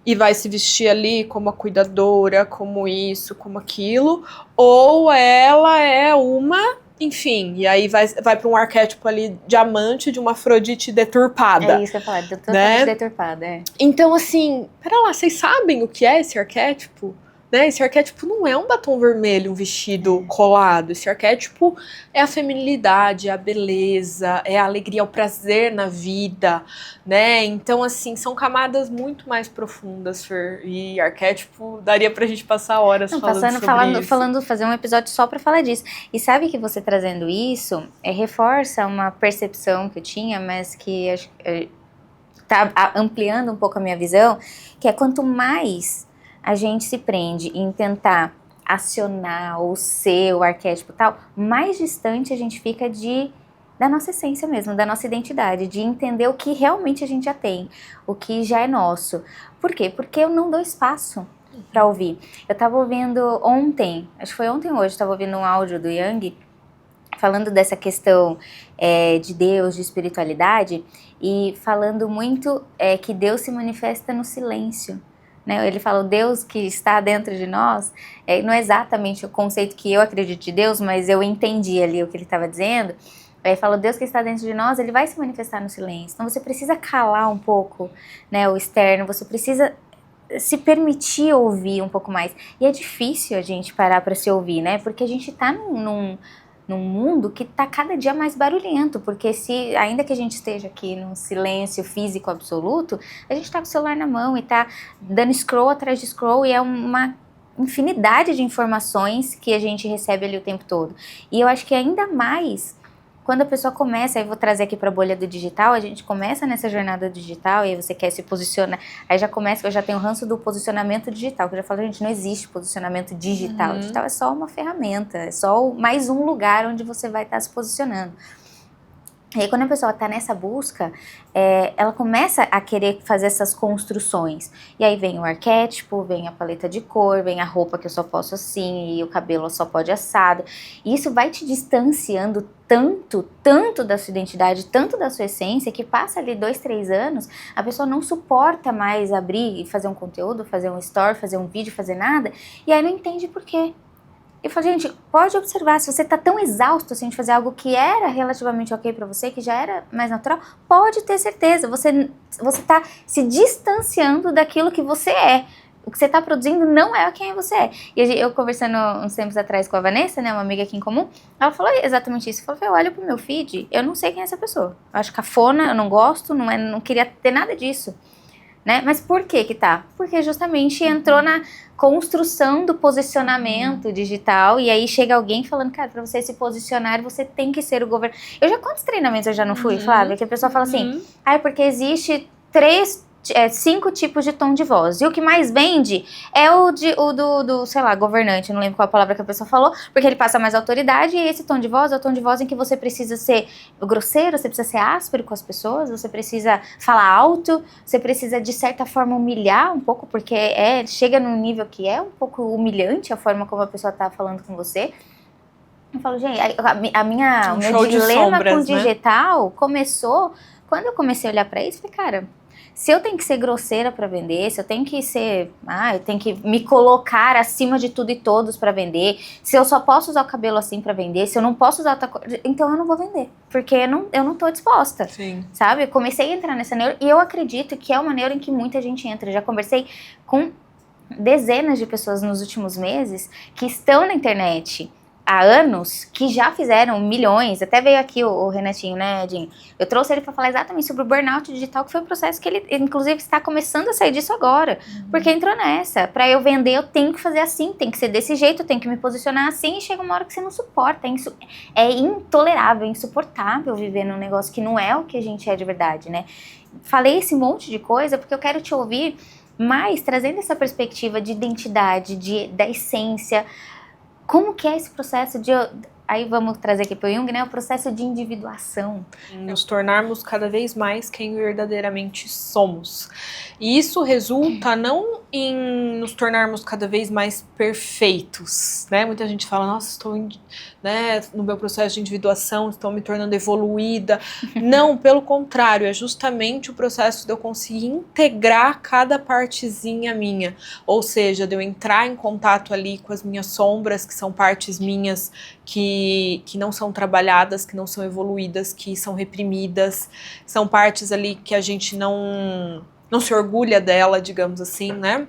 e vai se vestir ali como a cuidadora, como isso, como aquilo, ou ela é uma... Enfim, e aí vai para um arquétipo ali diamante de uma Afrodite deturpada. É isso que eu ia falar, totalmente deturpada, Então, assim, pera lá, vocês sabem o que é esse arquétipo? Né? Esse arquétipo não é um batom vermelho, um vestido colado. Esse arquétipo é a feminilidade, é a beleza, é a alegria, é o prazer na vida, né? Então, assim, são camadas muito mais profundas, Fer, e arquétipo daria pra gente passar horas falando, fazer um episódio só pra falar disso. E sabe que você trazendo isso, reforça uma percepção que eu tinha, mas que tá ampliando um pouco a minha visão, que é quanto mais a gente se prende em tentar acionar ou ser o arquétipo tal, mais distante a gente fica da nossa essência mesmo, da nossa identidade, de entender o que realmente a gente já tem, o que já é nosso. Por quê? Porque eu não dou espaço para ouvir. Eu tava ouvindo ontem, acho que foi ontem ou hoje, tava ouvindo um áudio do Jung, falando dessa questão de Deus, de espiritualidade, e falando muito que Deus se manifesta no silêncio. Né? Ele fala, o Deus que está dentro de nós, não é exatamente o conceito que eu acredito de Deus, mas eu entendi ali o que ele estava dizendo. Ele fala, o Deus que está dentro de nós, ele vai se manifestar no silêncio. Então você precisa calar um pouco, né, o externo, você precisa se permitir ouvir um pouco mais. E é difícil a gente parar para se ouvir, né? Porque a gente está num mundo que está cada dia mais barulhento, porque ainda que a gente esteja aqui num silêncio físico absoluto, a gente está com o celular na mão e está dando scroll atrás de scroll, e é uma infinidade de informações que a gente recebe ali o tempo todo. E eu acho que ainda mais quando a pessoa começa, aí vou trazer aqui para a bolha do digital, a gente começa nessa jornada digital e aí você quer se posicionar, aí já começa, eu já tenho o ranço do posicionamento digital, que eu já falo, gente, não existe posicionamento digital, digital é só uma ferramenta, é só mais um lugar onde você vai estar se posicionando. E aí quando a pessoa está nessa busca, ela começa a querer fazer essas construções. E aí vem o arquétipo, vem a paleta de cor, vem a roupa que eu só posso assim, e o cabelo só pode assado. E isso vai te distanciando tanto da sua identidade, tanto da sua essência, que passa ali 2, 3 anos, a pessoa não suporta mais abrir e fazer um conteúdo, fazer um story, fazer um vídeo, fazer nada, e aí não entende por quê. Eu falo, gente, pode observar, se você tá tão exausto assim de fazer algo que era relativamente ok pra você, que já era mais natural, pode ter certeza, você tá se distanciando daquilo que você é. O que você tá produzindo não é quem você é. E eu conversando uns tempos atrás com a Vanessa, né, uma amiga aqui em comum, ela falou exatamente isso. Ela falou, eu olho pro meu feed, eu não sei quem é essa pessoa. Eu acho cafona, eu não gosto, não queria ter nada disso. Né? Mas por que tá? Porque justamente entrou na construção do posicionamento digital, e aí chega alguém falando, cara, pra você se posicionar, você tem que ser o governo. Quantos treinamentos eu já não fui, Flávia? Que a pessoa fala assim, porque existe 5 tipos de tom de voz. E o que mais vende é o do, sei lá, governante, não lembro qual a palavra que a pessoa falou, porque ele passa mais autoridade, e esse tom de voz é o tom de voz em que você precisa ser grosseiro, você precisa ser áspero com as pessoas, você precisa falar alto, você precisa, de certa forma, humilhar um pouco, porque chega num nível que é um pouco humilhante a forma como a pessoa tá falando com você. Eu falo, gente, o meu dilema com o digital começou quando eu comecei a olhar pra isso. Falei, cara, se eu tenho que ser grosseira pra vender, se eu tenho que ser, eu tenho que me colocar acima de tudo e todos pra vender, se eu só posso usar o cabelo assim pra vender, se eu não posso usar outra coisa, então eu não vou vender, porque eu não tô disposta. Sim. Sabe? Eu comecei a entrar nessa neuro, e eu acredito que é uma neuro em que muita gente entra. Eu já conversei com dezenas de pessoas nos últimos meses que estão na internet há anos, que já fizeram milhões. Até veio aqui o Renatinho, né, Edinho? Eu trouxe ele para falar exatamente sobre o burnout digital, que foi um processo que ele, inclusive, está começando a sair disso agora. Porque entrou nessa. Para eu vender, eu tenho que fazer assim, tem que ser desse jeito, eu tenho que me posicionar assim, e chega uma hora que você não suporta. É intolerável, é insuportável viver num negócio que não é o que a gente é de verdade, né? Falei esse monte de coisa porque eu quero te ouvir mais, trazendo essa perspectiva de identidade, da essência. Como que é esse processo de... Aí vamos trazer aqui para o Jung, né? O processo de individuação. Nos tornarmos cada vez mais quem verdadeiramente somos. E isso resulta não em nos tornarmos cada vez mais perfeitos, né? Muita gente fala, nossa, estou no meu processo de individuação, estou me tornando evoluída. Não, pelo contrário, é justamente o processo de eu conseguir integrar cada partezinha minha. Ou seja, de eu entrar em contato ali com as minhas sombras, que são partes minhas que não são trabalhadas, que não são evoluídas, que são reprimidas, são partes ali que a gente não se orgulha dela, digamos assim, né?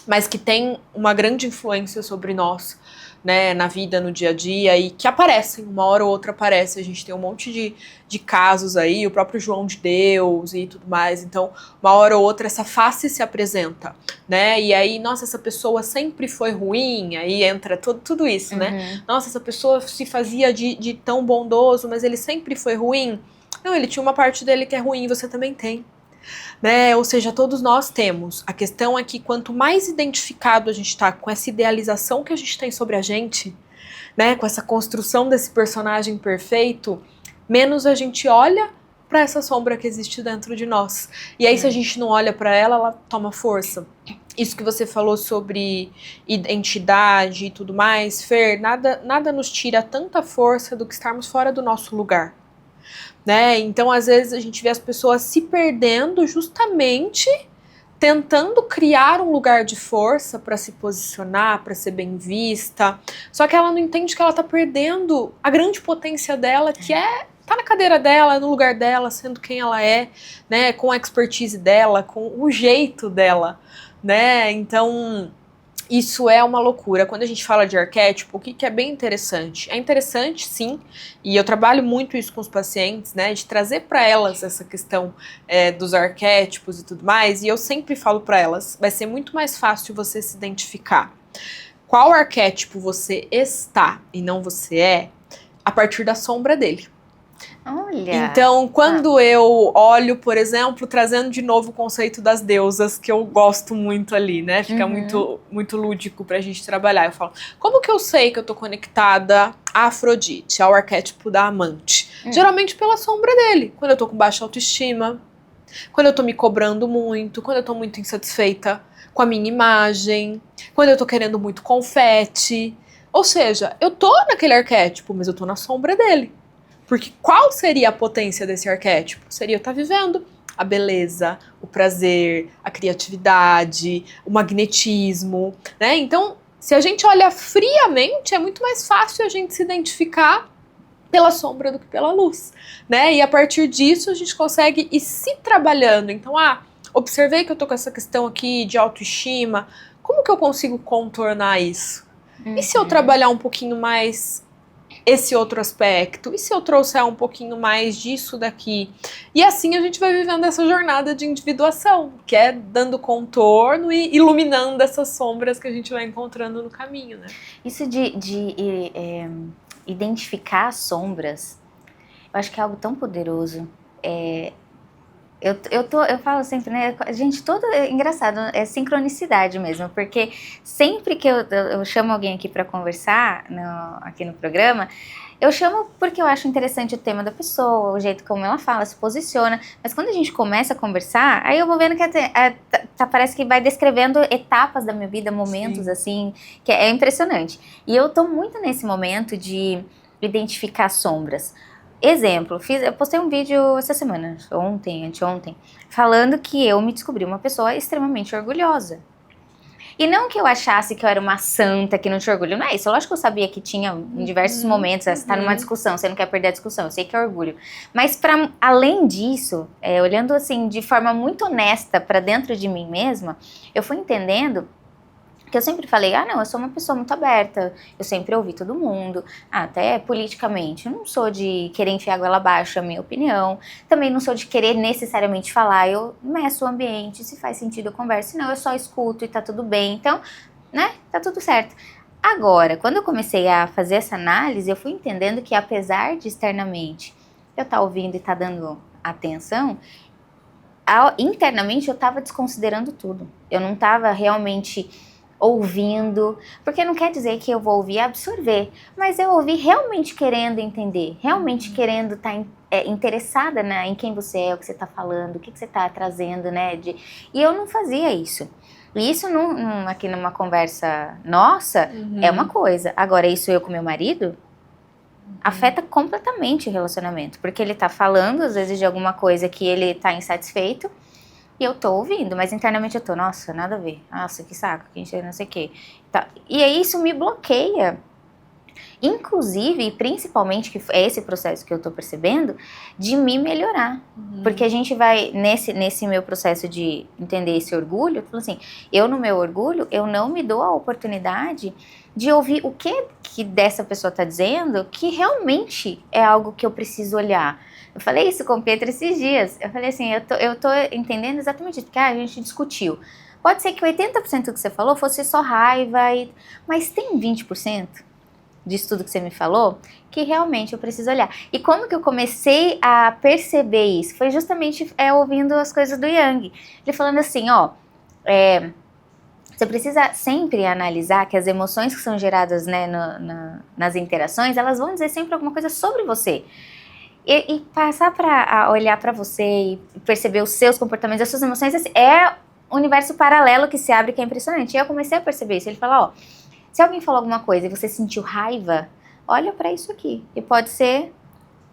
Mas que tem uma grande influência sobre nós, né, na vida, no dia a dia, e que aparecem, uma hora ou outra aparece. A gente tem um monte de casos aí, o próprio João de Deus e tudo mais. Então, uma hora ou outra essa face se apresenta, né, e aí, nossa, essa pessoa sempre foi ruim, aí entra tudo isso, né, nossa, essa pessoa se fazia de tão bondoso, mas ele sempre foi ruim. Não, ele tinha uma parte dele que é ruim, você também tem. Né? Ou seja, todos nós temos. A questão é que quanto mais identificado a gente está com essa idealização que a gente tem sobre a gente, né, com essa construção desse personagem perfeito, menos a gente olha para essa sombra que existe dentro de nós. E aí, se a gente não olha para ela, ela toma força. Isso que você falou sobre identidade e tudo mais, Fer, nada nos tira tanta força do que estarmos fora do nosso lugar. Né? Então, às vezes, a gente vê as pessoas se perdendo justamente tentando criar um lugar de força para se posicionar, para ser bem vista. Só que ela não entende que ela está perdendo a grande potência dela, que é tá na cadeira dela, no lugar dela, sendo quem ela é, né? Com a expertise dela, com o jeito dela, né? Então, isso é uma loucura. Quando a gente fala de arquétipo, o que é bem interessante? É interessante, sim, e eu trabalho muito isso com os pacientes, né, de trazer para elas essa questão dos arquétipos e tudo mais, e eu sempre falo para elas, vai ser muito mais fácil você se identificar qual arquétipo você está e não você é, a partir da sombra dele. Olha. Então, quando eu olho, por exemplo, trazendo de novo o conceito das deusas, que eu gosto muito ali, né? Fica muito, muito lúdico pra gente trabalhar. Eu falo, como que eu sei que eu tô conectada a Afrodite, ao arquétipo da amante? Geralmente pela sombra dele. Quando eu tô com baixa autoestima, quando eu tô me cobrando muito, quando eu tô muito insatisfeita com a minha imagem, quando eu tô querendo muito confete. Ou seja, eu tô naquele arquétipo, mas eu tô na sombra dele. Porque qual seria a potência desse arquétipo? Seria eu estar vivendo a beleza, o prazer, a criatividade, o magnetismo, né? Então, se a gente olha friamente, é muito mais fácil a gente se identificar pela sombra do que pela luz, né? E a partir disso a gente consegue ir se trabalhando. Então, observei que eu tô com essa questão aqui de autoestima, como que eu consigo contornar isso? E se eu trabalhar um pouquinho mais esse outro aspecto? E se eu trouxer um pouquinho mais disso daqui? E assim a gente vai vivendo essa jornada de individuação, que é dando contorno e iluminando essas sombras que a gente vai encontrando no caminho, né? Isso de identificar as sombras, eu acho que é algo tão poderoso. Eu falo sempre, né? Gente, é engraçado, é sincronicidade mesmo, porque sempre que eu chamo alguém aqui para conversar aqui no programa, eu chamo porque eu acho interessante o tema da pessoa, o jeito como ela fala, se posiciona. Mas quando a gente começa a conversar, aí eu vou vendo que parece que vai descrevendo etapas da minha vida, momentos. Sim. Assim, que é impressionante. E eu tô muito nesse momento de identificar sombras. Exemplo, eu postei um vídeo essa semana, anteontem, falando que eu me descobri uma pessoa extremamente orgulhosa. E não que eu achasse que eu era uma santa que não tinha orgulho, não é isso. Lógico que eu sabia que tinha em diversos momentos, você tá numa discussão, você não quer perder a discussão, eu sei que é orgulho. Mas além disso, olhando assim de forma muito honesta para dentro de mim mesma, eu fui entendendo que eu sempre falei, não, eu sou uma pessoa muito aberta, eu sempre ouvi todo mundo, até politicamente, eu não sou de querer enfiar a goela abaixo a minha opinião, também não sou de querer necessariamente falar, eu meço o ambiente, se faz sentido eu converso, senão eu só escuto e tá tudo bem, então, né, tá tudo certo. Agora, quando eu comecei a fazer essa análise, eu fui entendendo que apesar de externamente eu estar ouvindo e estar dando atenção, internamente eu estava desconsiderando tudo, eu não estava realmente ouvindo, porque não quer dizer que eu vou ouvir e absorver, mas eu ouvi realmente querendo entender, realmente querendo estar interessada em quem você é, o que você está falando, o que você está trazendo, né? E eu não fazia isso. E isso aqui numa conversa nossa é uma coisa. Agora, isso eu com meu marido afeta completamente o relacionamento, porque ele está falando, às vezes, de alguma coisa que ele está insatisfeito, e eu tô ouvindo, mas internamente eu tô, nossa, nada a ver. Nossa, que saco, que não sei o quê. Tá. E aí isso me bloqueia. Inclusive, e principalmente, que é esse processo que eu tô percebendo, de me melhorar. Porque a gente vai, nesse meu processo de entender esse orgulho, eu falo assim, eu no meu orgulho, eu não me dou a oportunidade de ouvir o que dessa pessoa tá dizendo, que realmente é algo que eu preciso olhar. Eu falei isso com o Pedro esses dias. Eu falei assim, eu tô entendendo exatamente isso, porque a gente discutiu. Pode ser que 80% do que você falou fosse só raiva, mas tem 20% disso tudo que você me falou que realmente eu preciso olhar. E como que eu comecei a perceber isso? Foi justamente ouvindo as coisas do Jung. Ele falando assim, você precisa sempre analisar que as emoções que são geradas, né, nas interações, elas vão dizer sempre alguma coisa sobre você. E passar a olhar para você e perceber os seus comportamentos, as suas emoções, assim, é um universo paralelo que se abre, que é impressionante. E eu comecei a perceber isso. Ele falou, se alguém falou alguma coisa e você sentiu raiva, olha para isso aqui. E pode ser,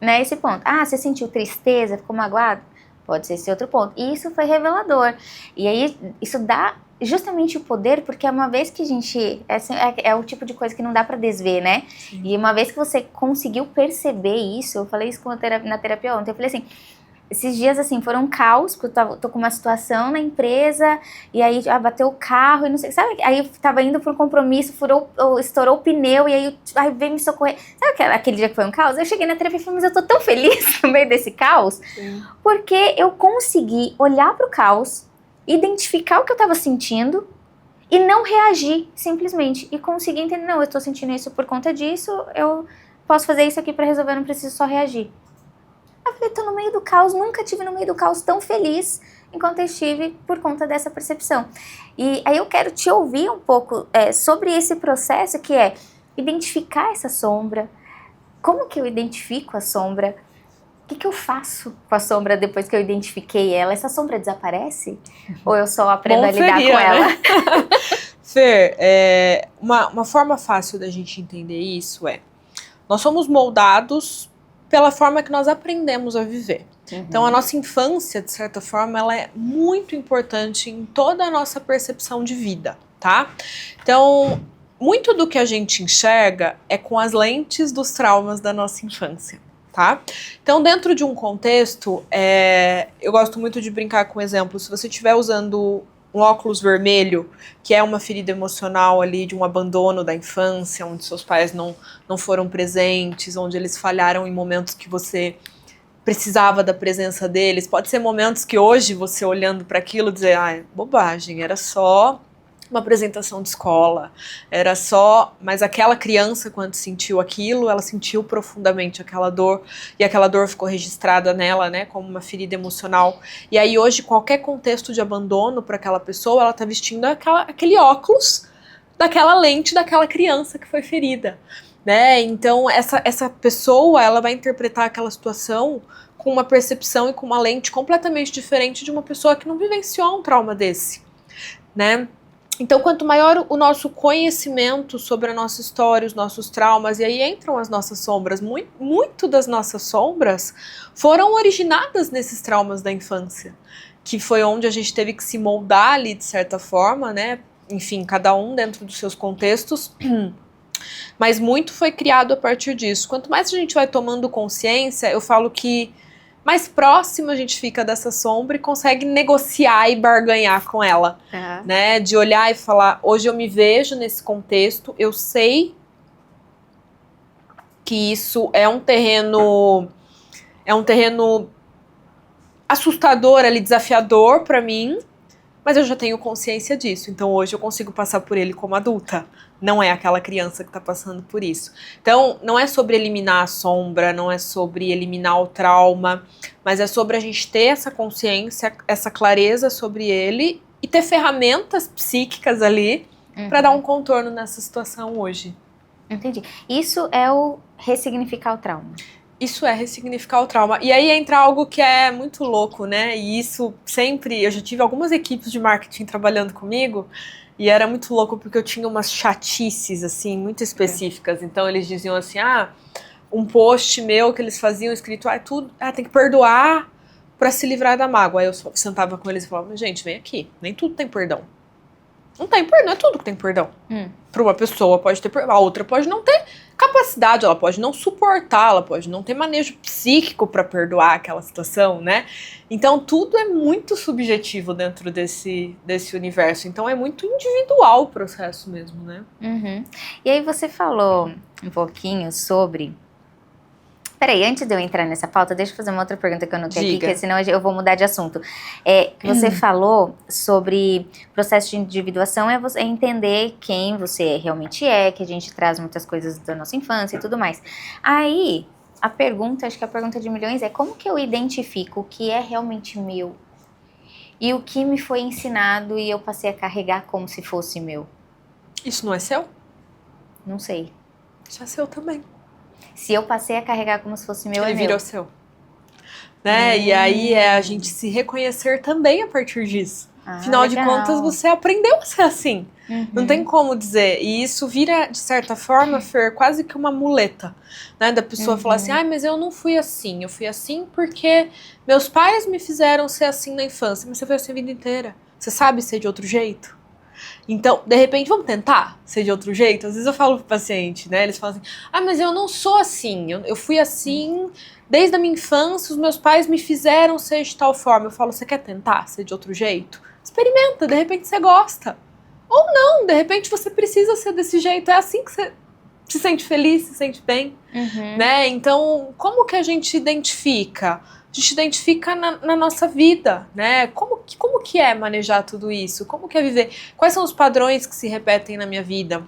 né, esse ponto. Você sentiu tristeza, ficou magoado? Pode ser esse outro ponto. E isso foi revelador. E aí, isso dá justamente o poder, porque uma vez que a gente... É o tipo de coisa que não dá pra desver, né? Sim. E uma vez que você conseguiu perceber isso, eu falei isso na terapia ontem, eu falei assim, esses dias, assim, foram um caos, porque eu tô com uma situação na empresa, e aí bateu o carro, e não sei, sabe? Aí eu tava indo pra um compromisso, estourou o pneu, e aí veio me socorrer. Sabe aquele dia que foi um caos? Eu cheguei na terapia e falei, mas eu tô tão feliz no meio desse caos, sim, porque eu consegui olhar pro caos, identificar o que eu tava sentindo, e não reagir, simplesmente, e conseguir entender, não, eu tô sentindo isso por conta disso, eu posso fazer isso aqui pra resolver, eu não preciso só reagir. Eu falei, tô no meio do caos, nunca tive no meio do caos tão feliz enquanto eu estive por conta dessa percepção. E aí eu quero te ouvir um pouco sobre esse processo que é identificar essa sombra, como que eu identifico a sombra, o que eu faço com a sombra depois que eu identifiquei ela? Essa sombra desaparece? Ou eu só aprendo a lidar com ela? Né? Fer, uma forma fácil da gente entender isso nós somos moldados pela forma que nós aprendemos a viver. Uhum. Então, a nossa infância, de certa forma, ela é muito importante em toda a nossa percepção de vida, tá? Então, muito do que a gente enxerga é com as lentes dos traumas da nossa infância, tá? Então, dentro de um contexto, eu gosto muito de brincar com exemplo. Se você estiver usando um óculos vermelho, que é uma ferida emocional ali de um abandono da infância, onde seus pais não foram presentes, onde eles falharam em momentos que você precisava da presença deles. Pode ser momentos que hoje, você olhando para aquilo, dizer, bobagem, era só uma apresentação de escola, era só... Mas aquela criança, quando sentiu aquilo, ela sentiu profundamente aquela dor, e aquela dor ficou registrada nela, né, como uma ferida emocional. E aí hoje, qualquer contexto de abandono para aquela pessoa, ela tá vestindo aquele óculos daquela lente daquela criança que foi ferida, né? Então, essa pessoa, ela vai interpretar aquela situação com uma percepção e com uma lente completamente diferente de uma pessoa que não vivenciou um trauma desse, né? Então, quanto maior o nosso conhecimento sobre a nossa história, os nossos traumas, e aí entram as nossas sombras, muito das nossas sombras foram originadas nesses traumas da infância, que foi onde a gente teve que se moldar ali, de certa forma, né? Enfim, cada um dentro dos seus contextos, mas muito foi criado a partir disso. Quanto mais a gente vai tomando consciência, eu falo que mais próximo a gente fica dessa sombra e consegue negociar e barganhar com ela, né? De olhar e falar, hoje eu me vejo nesse contexto, eu sei que isso é um terreno assustador ali, desafiador para mim, mas eu já tenho consciência disso, então hoje eu consigo passar por ele como adulta. Não é aquela criança que está passando por isso. Então, não é sobre eliminar a sombra, não é sobre eliminar o trauma, mas é sobre a gente ter essa consciência, essa clareza sobre ele e ter ferramentas psíquicas ali para dar um contorno nessa situação hoje. Entendi. Isso é o ressignificar o trauma. Isso é ressignificar o trauma. E aí entra algo que é muito louco, né? E isso sempre... Eu já tive algumas equipes de marketing trabalhando comigo e era muito louco porque eu tinha umas chatices, assim, muito específicas. Então eles diziam assim, um post meu que eles faziam escrito, tem que perdoar pra se livrar da mágoa. Aí eu sentava com eles e falava, gente, vem aqui, nem tudo tem perdão. Não tem perdão, não é tudo que tem perdão. Para uma pessoa pode ter perdão, a outra pode não ter capacidade, ela pode não suportar, ela pode não ter manejo psíquico para perdoar aquela situação, né? Então tudo é muito subjetivo dentro desse universo, então é muito individual o processo mesmo, né? E aí você falou um pouquinho sobre... Peraí, antes de eu entrar nessa pauta, deixa eu fazer uma outra pergunta que eu notei aqui, porque senão eu vou mudar de assunto. Você falou sobre processo de individuação, é entender quem você realmente é, que a gente traz muitas coisas da nossa infância e tudo mais. Aí, acho que a pergunta de milhões é como que eu identifico o que é realmente meu e o que me foi ensinado e eu passei a carregar como se fosse meu? Isso não é seu? Não sei. Isso é seu também. Se eu passei a carregar como se fosse meu, ele virou seu. Né? E aí é a gente se reconhecer também a partir disso. Afinal de contas, você aprendeu a ser assim. Não tem como dizer. E isso vira, de certa forma, Fer, quase que uma muleta. Né? Da pessoa falar assim, mas eu não fui assim. Eu fui assim porque meus pais me fizeram ser assim na infância. Mas você foi assim a vida inteira. Você sabe ser de outro jeito? Então, de repente, vamos tentar ser de outro jeito? Às vezes eu falo pro paciente, né? Eles falam assim, mas eu não sou assim. Eu fui assim desde a minha infância, os meus pais me fizeram ser de tal forma. Eu falo, você quer tentar ser de outro jeito? Experimenta, de repente você gosta. Ou não, de repente você precisa ser desse jeito. É assim que você se sente feliz, se sente bem. Né? Então, como que a gente identifica? A gente identifica na nossa vida, né? Como que é manejar tudo isso? Como que é viver? Quais são os padrões que se repetem na minha vida?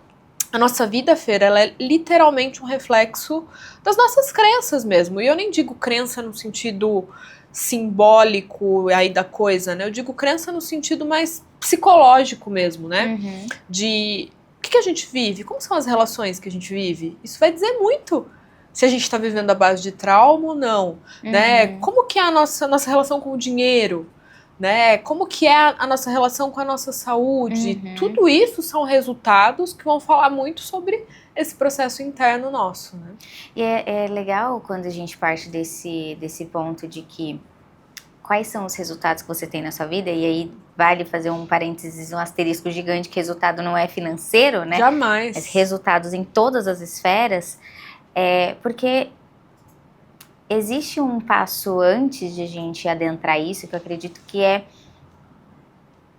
A nossa vida, Fer, ela é literalmente um reflexo das nossas crenças mesmo. E eu nem digo crença no sentido simbólico aí da coisa, né? Eu digo crença no sentido mais psicológico mesmo, né? De o que a gente vive? Como são as relações que a gente vive? Isso vai dizer muito se a gente está vivendo à base de trauma ou não, né? Como que é a nossa relação com o dinheiro, né? Como que é a nossa relação com a nossa saúde? Tudo isso são resultados que vão falar muito sobre esse processo interno nosso, né? E é legal quando a gente parte desse ponto de que quais são os resultados que você tem na sua vida, e aí vale fazer um parênteses, um asterisco gigante, que resultado não é financeiro, né? Jamais. Mas resultados em todas as esferas. Porque existe um passo antes de a gente adentrar isso, que eu acredito que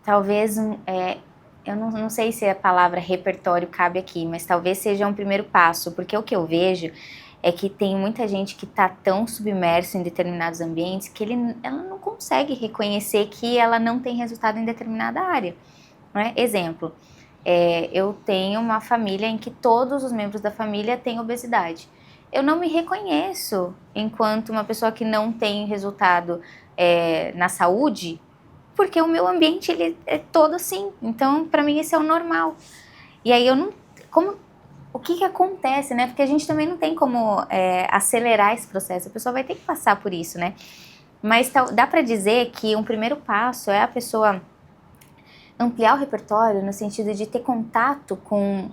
talvez, eu não sei se a palavra repertório cabe aqui, mas talvez seja um primeiro passo, porque o que eu vejo é que tem muita gente que está tão submersa em determinados ambientes que ela não consegue reconhecer que ela não tem resultado em determinada área. Né? Exemplo, Eu tenho uma família em que todos os membros da família têm obesidade. Eu não me reconheço enquanto uma pessoa que não tem resultado na saúde, porque o meu ambiente ele é todo assim. Então, para mim, esse é o normal. E aí eu não... o que acontece, né? Porque a gente também não tem como acelerar esse processo. A pessoa vai ter que passar por isso, né? Mas dá para dizer que um primeiro passo é a pessoa ampliar o repertório no sentido de ter contato com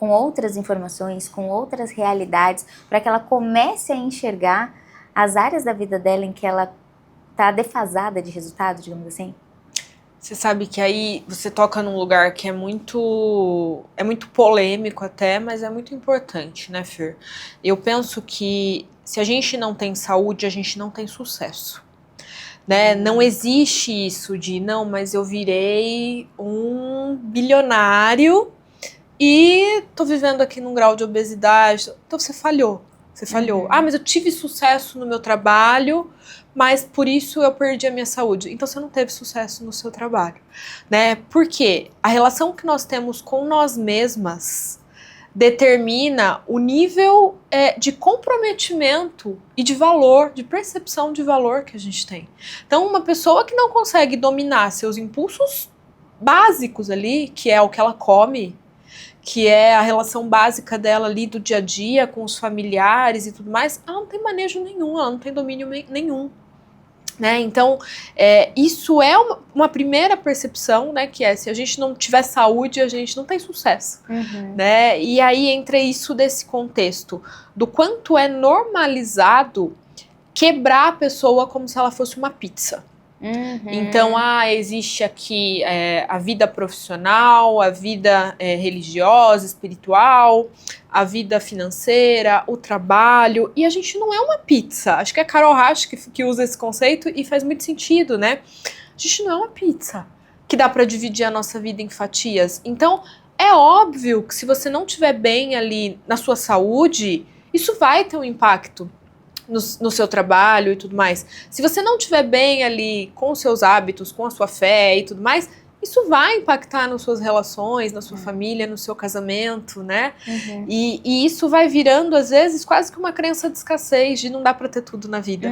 outras informações, com outras realidades, para que ela comece a enxergar as áreas da vida dela em que ela está defasada de resultado, digamos assim. Você sabe que aí você toca num lugar que é muito polêmico até, mas é muito importante, né, Fer? Eu penso que se a gente não tem saúde, a gente não tem sucesso. Né? Não existe isso de, não, mas eu virei um bilionário e tô vivendo aqui num grau de obesidade. Então você falhou. Ah, mas eu tive sucesso no meu trabalho, mas por isso eu perdi a minha saúde. Então você não teve sucesso no seu trabalho, né? Porque a relação que nós temos com nós mesmas determina o nível de comprometimento e de valor, de percepção de valor que a gente tem. Então, uma pessoa que não consegue dominar seus impulsos básicos ali, que é o que ela come, que é a relação básica dela ali do dia a dia com os familiares e tudo mais, ela não tem manejo nenhum, ela não tem domínio nenhum. Né? Então, isso é uma primeira percepção, né, que se a gente não tiver saúde, a gente não tem sucesso. Né? E aí entra isso desse contexto do quanto é normalizado quebrar a pessoa como se ela fosse uma pizza. Então, existe aqui a vida profissional, a vida religiosa, espiritual, a vida financeira, o trabalho, e a gente não é uma pizza. Acho que é a Carol Rasch que usa esse conceito e faz muito sentido, né? A gente não é uma pizza que dá para dividir a nossa vida em fatias. Então, é óbvio que se você não estiver bem ali na sua saúde, isso vai ter um impacto no seu trabalho e tudo mais. Se você não estiver bem ali com os seus hábitos, com a sua fé e tudo mais, isso vai impactar nas suas relações, na sua família, no seu casamento, né? E isso vai virando, às vezes, quase que uma crença de escassez, de não dá pra ter tudo na vida.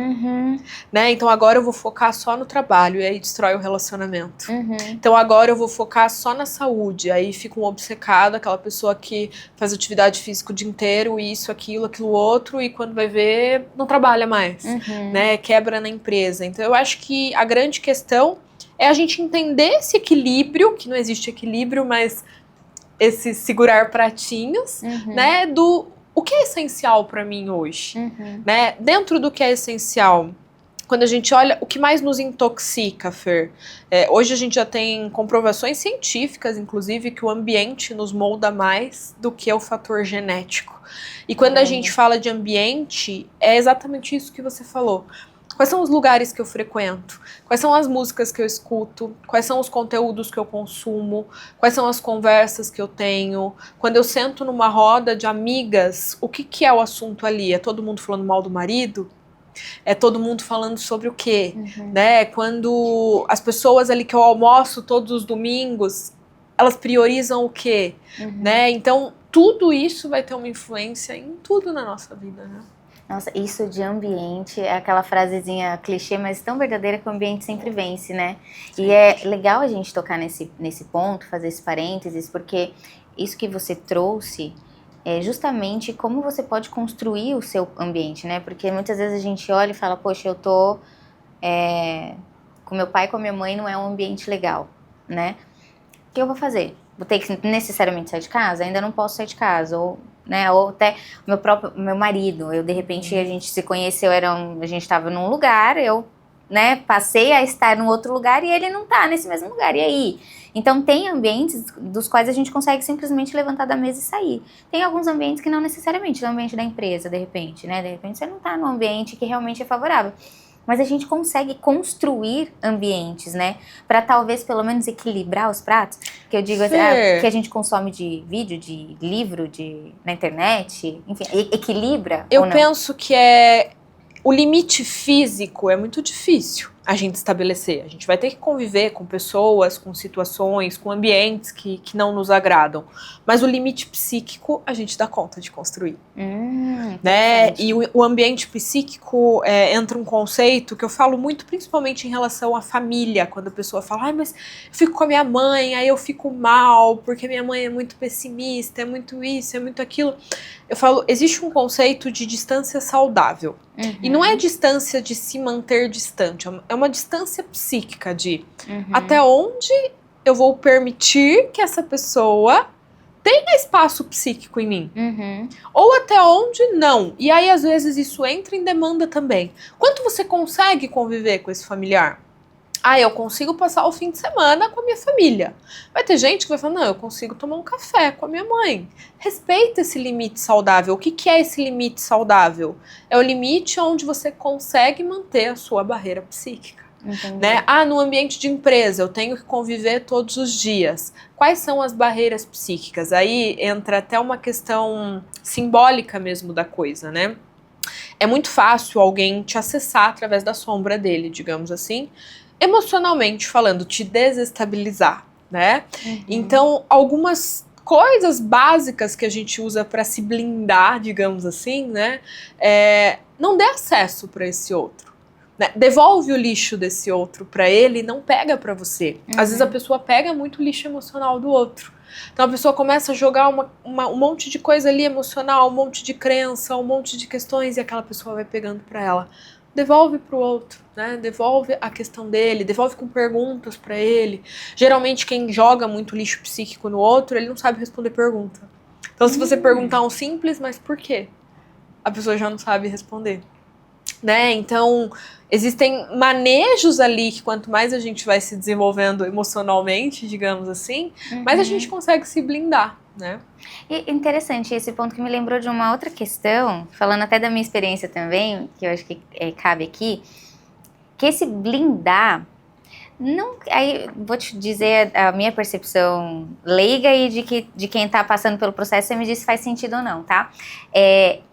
Né? Então agora eu vou focar só no trabalho, e aí destrói o relacionamento. Então agora eu vou focar só na saúde, aí fica um obcecado, aquela pessoa que faz atividade física o dia inteiro, isso, aquilo outro, e quando vai ver, não trabalha mais, né? Quebra na empresa. Então eu acho que a grande questão é a gente entender esse equilíbrio, que não existe equilíbrio, mas esse segurar pratinhos, né, do o que é essencial para mim hoje, né? Dentro do que é essencial, quando a gente olha o que mais nos intoxica, Fer, hoje a gente já tem comprovações científicas, inclusive, que o ambiente nos molda mais do que o fator genético. E quando a gente fala de ambiente, é exatamente isso que você falou. Quais são os lugares que eu frequento? Quais são as músicas que eu escuto? Quais são os conteúdos que eu consumo? Quais são as conversas que eu tenho? Quando eu sento numa roda de amigas, o que é o assunto ali? É todo mundo falando mal do marido? É todo mundo falando sobre o quê? Né? Quando as pessoas ali que eu almoço todos os domingos, elas priorizam o quê? Né? Então, tudo isso vai ter uma influência em tudo na nossa vida, né? Nossa, isso de ambiente é aquela frasezinha clichê, mas tão verdadeira que o ambiente sempre vence, né? Sim. E é legal a gente tocar nesse ponto, fazer esse parênteses, porque isso que você trouxe é justamente como você pode construir o seu ambiente, né? Porque muitas vezes a gente olha e fala, poxa, eu tô com meu pai e com a minha mãe, não é um ambiente legal, né? O que eu vou fazer? Vou ter que necessariamente sair de casa? Ainda não posso sair de casa, ou até meu marido, de repente a gente se conheceu, a gente estava num lugar, eu, passei a estar num outro lugar e ele não tá nesse mesmo lugar, e aí? Então tem ambientes dos quais a gente consegue simplesmente levantar da mesa e sair. Tem alguns ambientes que não necessariamente, no ambiente da empresa, de repente você não tá num ambiente que realmente é favorável. Mas a gente consegue construir ambientes, né? Para talvez pelo menos equilibrar os pratos. Que eu digo que a gente consome de vídeo, de livro, na internet, enfim, equilibra. Eu penso que o limite físico é muito difícil. a gente estabelecer. A gente vai ter que conviver com pessoas, com situações, com ambientes que não nos agradam. Mas o limite psíquico a gente dá conta de construir. Né? E o ambiente psíquico entra um conceito que eu falo muito, principalmente em relação à família, quando a pessoa fala, ai, mas eu fico com a minha mãe, aí eu fico mal, porque minha mãe é muito pessimista, é muito isso, é muito aquilo. Eu falo, existe um conceito de distância saudável. E não é distância de se manter distante, é uma distância psíquica de até onde eu vou permitir que essa pessoa tenha espaço psíquico em mim. Ou até onde não. E aí, às vezes, isso entra em demanda também. Quanto você consegue conviver com esse familiar? Ah, eu consigo passar o fim de semana com a minha família. Vai ter gente que vai falar, não, eu consigo tomar um café com a minha mãe. Respeita esse limite saudável. O que é esse limite saudável? É o limite onde você consegue manter a sua barreira psíquica. Né? Ah, no ambiente de empresa, eu tenho que conviver todos os dias. Quais são as barreiras psíquicas? Aí entra até uma questão simbólica mesmo da coisa, né? É muito fácil alguém te acessar através da sombra dele, digamos assim, emocionalmente falando, te desestabilizar, né? Então, algumas coisas básicas que a gente usa para se blindar, digamos assim, né? Não dê acesso para esse outro. Né? Devolve o lixo desse outro para ele e não pega para você. Às vezes a pessoa pega muito lixo emocional do outro. Então a pessoa começa a jogar um monte de coisa ali emocional, um monte de crença, um monte de questões e aquela pessoa vai pegando para ela. Devolve pro outro, né? Devolve a questão dele, devolve com perguntas para ele. Geralmente quem joga muito lixo psíquico no outro, ele não sabe responder pergunta. Então se você perguntar um simples, mas por quê? A pessoa já não sabe responder. Né? Então, existem manejos ali que quanto mais a gente vai se desenvolvendo emocionalmente, digamos assim, mais a gente consegue se blindar, né? E interessante esse ponto que me lembrou de uma outra questão, falando até da minha experiência também, que eu acho que cabe aqui, que esse blindar, não, aí vou te dizer a minha percepção leiga e de quem tá passando pelo processo, você me diz se faz sentido ou não, tá?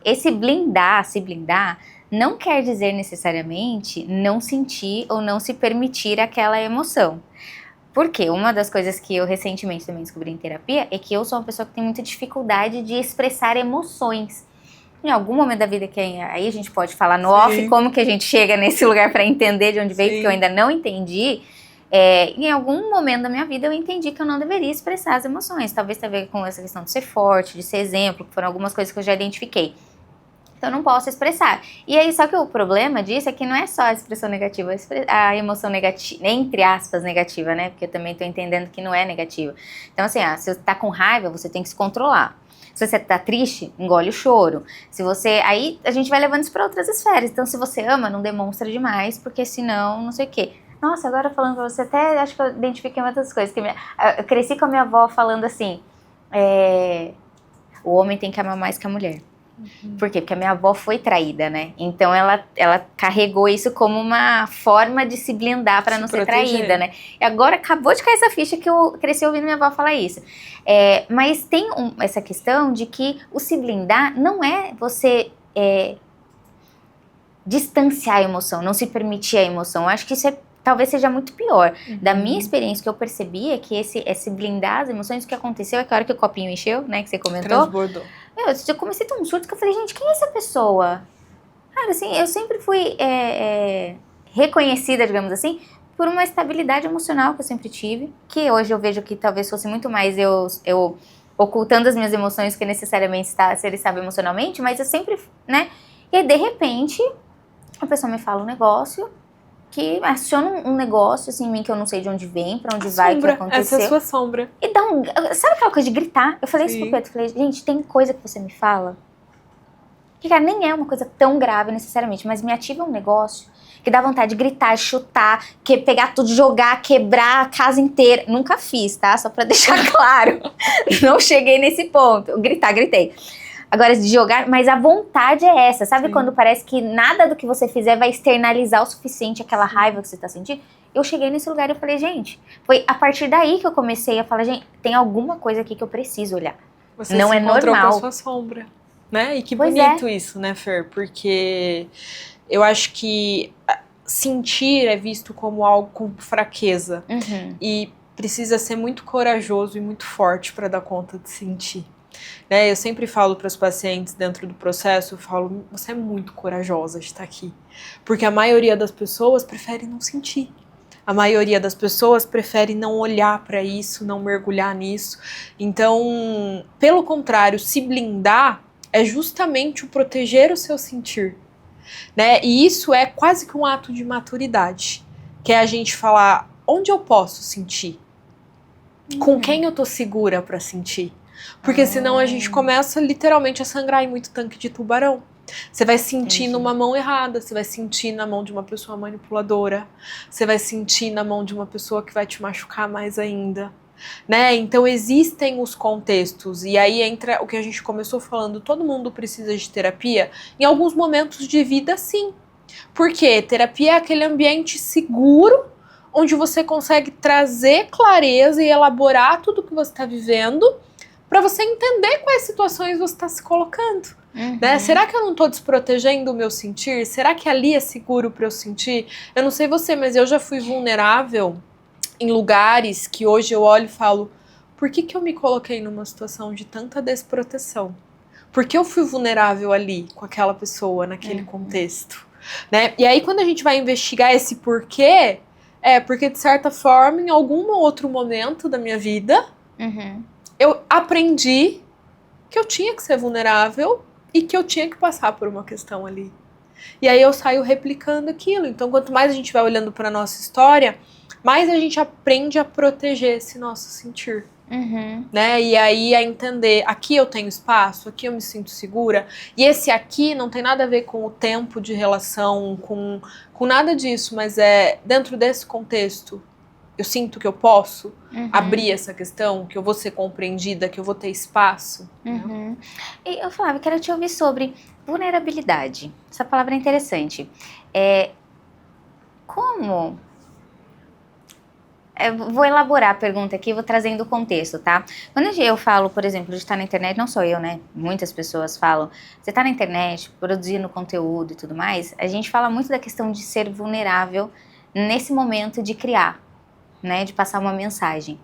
Esse se blindar, não quer dizer necessariamente não sentir ou não se permitir aquela emoção. Porque uma das coisas que eu recentemente também descobri em terapia é que eu sou uma pessoa que tem muita dificuldade de expressar emoções. Em algum momento da vida que aí a gente pode falar no off como que a gente chega nesse lugar para entender de onde veio, porque eu ainda não entendi. Em algum momento da minha vida eu entendi que eu não deveria expressar as emoções. Talvez tenha a ver com essa questão de ser forte, de ser exemplo, que foram algumas coisas que eu já identifiquei. Então eu não posso expressar. E aí, só que o problema disso é que não é só a expressão negativa, a emoção negativa, entre aspas, negativa, né? Porque eu também tô entendendo que não é negativa. Então assim, se você tá com raiva, você tem que se controlar. Se você tá triste, engole o choro. Aí a gente vai levando isso pra outras esferas. Então se você ama, não demonstra demais, porque senão, não sei o quê. Nossa, agora falando pra você, até acho que eu identifiquei uma das coisas. Eu cresci com a minha avó falando assim, o homem tem que amar mais que a mulher. Por quê? Porque a minha avó foi traída, né? Então ela carregou isso como uma forma de se blindar para não ser traída, né? E agora acabou de cair essa ficha que eu cresci ouvindo minha avó falar isso. Mas tem essa questão de que o se blindar não é você distanciar a emoção, não se permitir a emoção. Eu acho que isso talvez seja muito pior. Da minha experiência, o que eu percebi é que esse blindar as emoções, o que aconteceu é que a hora que o copinho encheu, né, que você comentou, transbordou. Eu comecei a ter um surto que eu falei, gente, quem é essa pessoa? Cara, assim, eu sempre fui reconhecida, digamos assim, por uma estabilidade emocional que eu sempre tive, que hoje eu vejo que talvez fosse muito mais eu ocultando as minhas emoções que necessariamente ser estável emocionalmente, mas eu sempre, né? E aí, de repente, a pessoa me fala um negócio que aciona um negócio assim em mim que eu não sei de onde vem, pra onde vai, o que aconteceu. Essa é a sua sombra. E dá sabe aquela coisa de gritar? Eu falei isso pro Pedro, falei, gente, tem coisa que você me fala que, cara, nem é uma coisa tão grave necessariamente, mas me ativa um negócio que dá vontade de gritar, chutar, pegar tudo, jogar, quebrar a casa inteira. Nunca fiz, tá? Só pra deixar claro. Não cheguei nesse ponto. Gritei. Agora, de jogar, mas a vontade é essa, sabe? Quando parece que nada do que você fizer vai externalizar o suficiente aquela raiva que você tá sentindo? Eu cheguei nesse lugar e eu falei, gente, foi a partir daí que eu comecei a falar, gente, tem alguma coisa aqui que eu preciso olhar. Você não se é encontrou normal. com a sua sombra, né? E que Pois bonito isso, né, Fer? Porque eu acho que sentir é visto como algo com fraqueza. E precisa ser muito corajoso e muito forte para dar conta de sentir. Né? Eu sempre falo para os pacientes dentro do processo, eu falo, você é muito corajosa de estar aqui. Porque a maioria das pessoas prefere não sentir. A maioria das pessoas prefere não olhar para isso, não mergulhar nisso. Então, pelo contrário, se blindar é justamente o proteger o seu sentir. Né? E isso é quase que um ato de maturidade. Que é a gente falar, onde eu posso sentir? Com quem eu tô segura para sentir? Porque senão a gente começa literalmente a sangrar em muito tanque de tubarão. Você vai sentir numa mão errada, você vai sentir na mão de uma pessoa manipuladora, você vai sentir na mão de uma pessoa que vai te machucar mais ainda. Né? Então existem os contextos, e aí entra o que a gente começou falando, todo mundo precisa de terapia, em alguns momentos de vida sim. Porque terapia é aquele ambiente seguro, onde você consegue trazer clareza e elaborar tudo que você está vivendo, para você entender quais situações você está se colocando. Né? Será que eu não estou desprotegendo o meu sentir? Será que ali é seguro para eu sentir? Eu não sei você, mas eu já fui vulnerável em lugares que hoje eu olho e falo, por que eu me coloquei numa situação de tanta desproteção? Por que eu fui vulnerável ali com aquela pessoa, naquele contexto? Né? E aí quando a gente vai investigar esse porquê, porque de certa forma, em algum outro momento da minha vida, eu aprendi que eu tinha que ser vulnerável e que eu tinha que passar por uma questão ali. E aí eu saio replicando aquilo. Então, quanto mais a gente vai olhando para nossa história, mais a gente aprende a proteger esse nosso sentir. Né? E aí a entender, aqui eu tenho espaço, aqui eu me sinto segura. E esse aqui não tem nada a ver com o tempo de relação, com nada disso, mas é dentro desse contexto. Eu sinto que eu posso abrir essa questão, que eu vou ser compreendida, que eu vou ter espaço. E eu falava, quero te ouvir sobre vulnerabilidade. Essa palavra é interessante. Como... vou elaborar a pergunta aqui, vou trazendo o contexto, tá? Quando eu falo, por exemplo, de estar na internet, não sou eu, né? Muitas pessoas falam, você tá na internet, produzindo conteúdo e tudo mais, a gente fala muito da questão de ser vulnerável nesse momento de criar, né? De passar uma mensagem.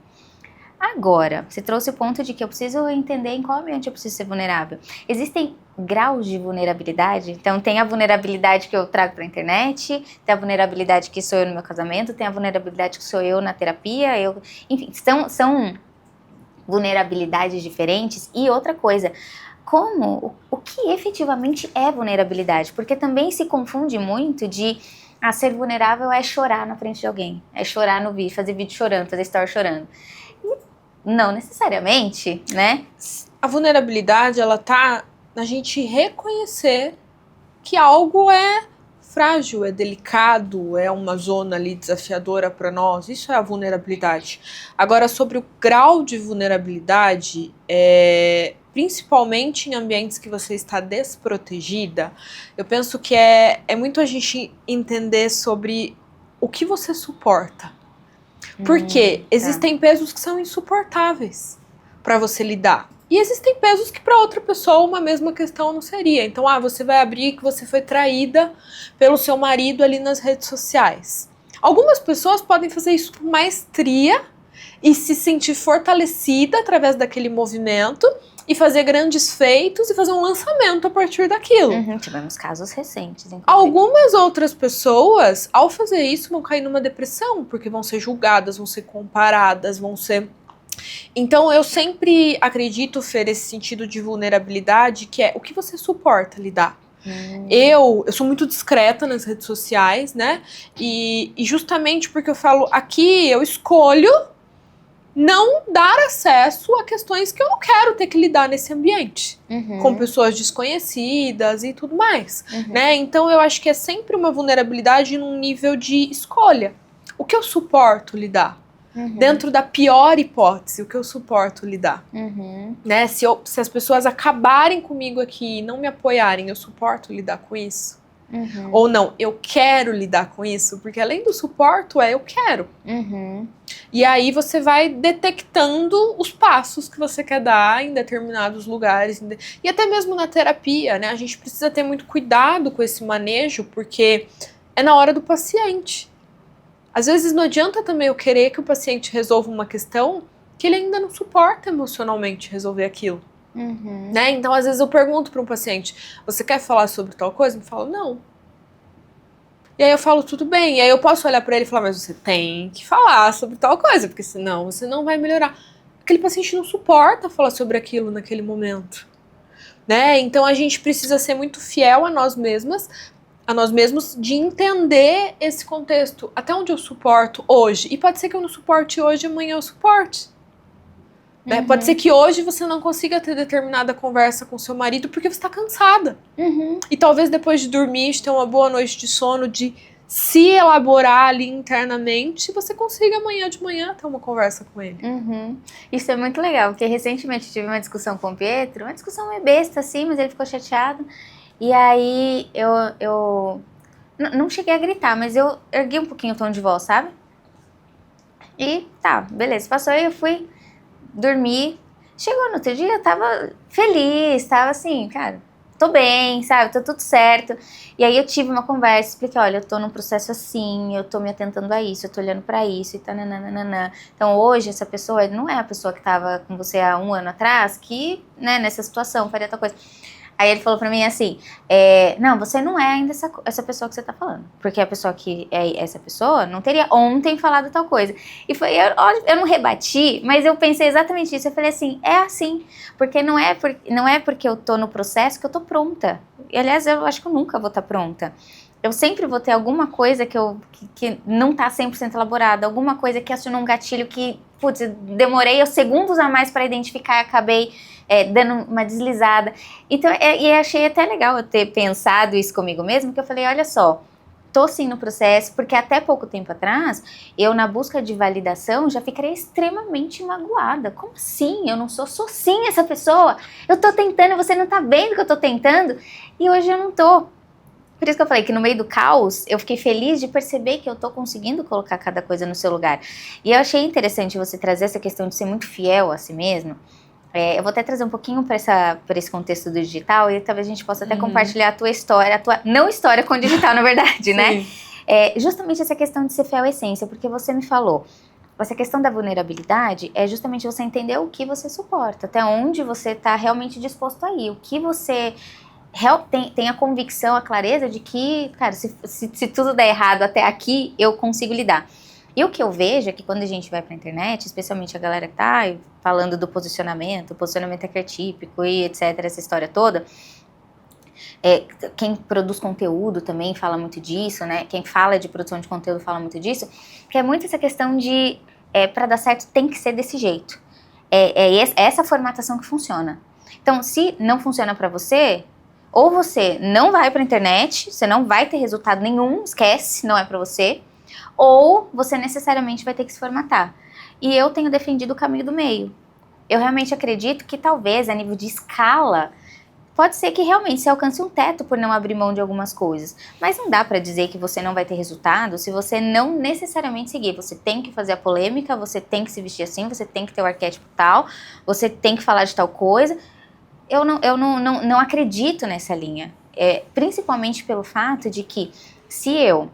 Agora, você trouxe o ponto de que eu preciso entender em qual ambiente eu preciso ser vulnerável. Existem graus de vulnerabilidade? Então, tem a vulnerabilidade que eu trago para a internet, tem a vulnerabilidade que sou eu no meu casamento, tem a vulnerabilidade que sou eu na terapia, enfim, são vulnerabilidades diferentes. E outra coisa, o que efetivamente é vulnerabilidade? Porque também se confunde muito de ser vulnerável é chorar na frente de alguém, é chorar no vídeo, fazer vídeo chorando, fazer story chorando. Não necessariamente, né? A vulnerabilidade, ela tá na gente reconhecer que algo é frágil, é delicado, é uma zona ali desafiadora para nós. Isso é a vulnerabilidade. Agora, sobre o grau de vulnerabilidade, principalmente em ambientes que você está desprotegida, eu penso que é muito a gente entender sobre o que você suporta. Porque existem pesos que são insuportáveis para você lidar. E existem pesos que para outra pessoa uma mesma questão não seria. Então, você vai abrir que você foi traída pelo seu marido ali nas redes sociais. Algumas pessoas podem fazer isso com maestria e se sentir fortalecida através daquele movimento e fazer grandes feitos e fazer um lançamento a partir daquilo. Tivemos casos recentes, inclusive. Algumas outras pessoas, ao fazer isso, vão cair numa depressão, porque vão ser julgadas, vão ser comparadas, vão ser... Então, eu sempre acredito, Fer, esse sentido de vulnerabilidade, que é o que você suporta lidar. Eu sou muito discreta nas redes sociais, né? E justamente porque eu falo, aqui eu escolho não dar acesso a questões que eu não quero ter que lidar nesse ambiente, com pessoas desconhecidas e tudo mais, né? Então eu acho que é sempre uma vulnerabilidade num nível de escolha. O que eu suporto lidar? Dentro da pior hipótese, o que eu suporto lidar? Né? Se as pessoas acabarem comigo aqui e não me apoiarem, eu suporto lidar com isso? Ou não, eu quero lidar com isso, porque além do suporto eu quero. E aí você vai detectando os passos que você quer dar em determinados lugares. E até mesmo na terapia, né? A gente precisa ter muito cuidado com esse manejo, porque é na hora do paciente. Às vezes não adianta também eu querer que o paciente resolva uma questão que ele ainda não suporta emocionalmente resolver aquilo. Né? Então, às vezes eu pergunto para um paciente, você quer falar sobre tal coisa? Me fala, não. E aí eu falo, tudo bem. E aí eu posso olhar para ele e falar, mas você tem que falar sobre tal coisa, porque senão você não vai melhorar. Aquele paciente não suporta falar sobre aquilo naquele momento. Né? Então a gente precisa ser muito fiel a nós mesmos, de entender esse contexto, até onde eu suporto hoje. E pode ser que eu não suporte hoje, amanhã eu suporte. Né? Pode ser que hoje você não consiga ter determinada conversa com seu marido porque você está cansada. E talvez depois de dormir, de ter uma boa noite de sono, de se elaborar ali internamente, você consiga amanhã de manhã ter uma conversa com ele. Isso é muito legal, porque recentemente tive uma discussão com o Pietro, uma discussão meio besta assim, mas ele ficou chateado. E aí eu não cheguei a gritar, mas eu ergui um pouquinho o tom de voz, sabe? E tá, beleza, passou aí, eu fui dormir. Chegou no outro dia, eu tava feliz, tava assim, cara, tô bem, sabe, tô tudo certo. E aí eu tive uma conversa, expliquei, olha, eu tô num processo assim, eu tô me atentando a isso, eu tô olhando pra isso e tá nananana. Então hoje essa pessoa não é a pessoa que tava com você há um ano atrás, que, né, nessa situação faria tal coisa. Aí ele falou pra mim assim, não, você não é ainda essa pessoa que você tá falando. Porque a pessoa que é essa pessoa não teria ontem falado tal coisa. E foi, eu não rebati, mas eu pensei exatamente isso. Eu falei assim, é assim. Porque não é porque eu tô no processo que eu tô pronta. E aliás, eu acho que eu nunca vou estar pronta. Eu sempre vou ter alguma coisa que não tá 100% elaborada. Alguma coisa que acionou um gatilho que, putz, demorei segundos a mais para identificar e acabei dando uma deslizada. Então, e achei até legal eu ter pensado isso comigo mesmo, que eu falei, olha só, tô sim no processo, porque até pouco tempo atrás, eu na busca de validação já ficaria extremamente magoada. Como assim? Eu não sou sim essa pessoa. Eu tô tentando, você não tá vendo que eu tô tentando? E hoje eu não tô. Por isso que eu falei que no meio do caos, eu fiquei feliz de perceber que eu tô conseguindo colocar cada coisa no seu lugar. E eu achei interessante você trazer essa questão de ser muito fiel a si mesmo. Eu vou até trazer um pouquinho para esse contexto do digital e talvez a gente possa até compartilhar a tua história, não história com o digital, na verdade, né? Justamente essa questão de ser fiel à essência, porque você me falou, essa questão da vulnerabilidade é justamente você entender o que você suporta, até onde você está realmente disposto a ir, o que você tem a convicção, a clareza de que, cara, se tudo der errado até aqui, eu consigo lidar. E o que eu vejo é que quando a gente vai pra internet, especialmente a galera que tá falando do posicionamento arquetípico e etc, essa história toda, quem produz conteúdo também fala muito disso, né? Quem fala de produção de conteúdo fala muito disso, que é muito essa questão de, pra dar certo tem que ser desse jeito. Essa formatação que funciona. Então, se não funciona pra você, ou você não vai pra internet, você não vai ter resultado nenhum, esquece, não é pra você, ou você necessariamente vai ter que se formatar. E eu tenho defendido o caminho do meio. Eu realmente acredito que talvez a nível de escala, pode ser que realmente você alcance um teto por não abrir mão de algumas coisas. Mas não dá pra dizer que você não vai ter resultado se você não necessariamente seguir. Você tem que fazer a polêmica, você tem que se vestir assim, você tem que ter o arquétipo tal, você tem que falar de tal coisa. Eu não acredito nessa linha. Principalmente pelo fato de que se eu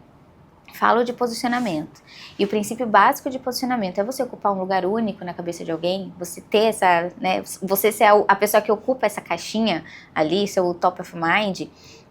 falo de posicionamento, e o princípio básico de posicionamento é você ocupar um lugar único na cabeça de alguém, você ter essa, né, você ser a pessoa que ocupa essa caixinha ali, seu top of mind,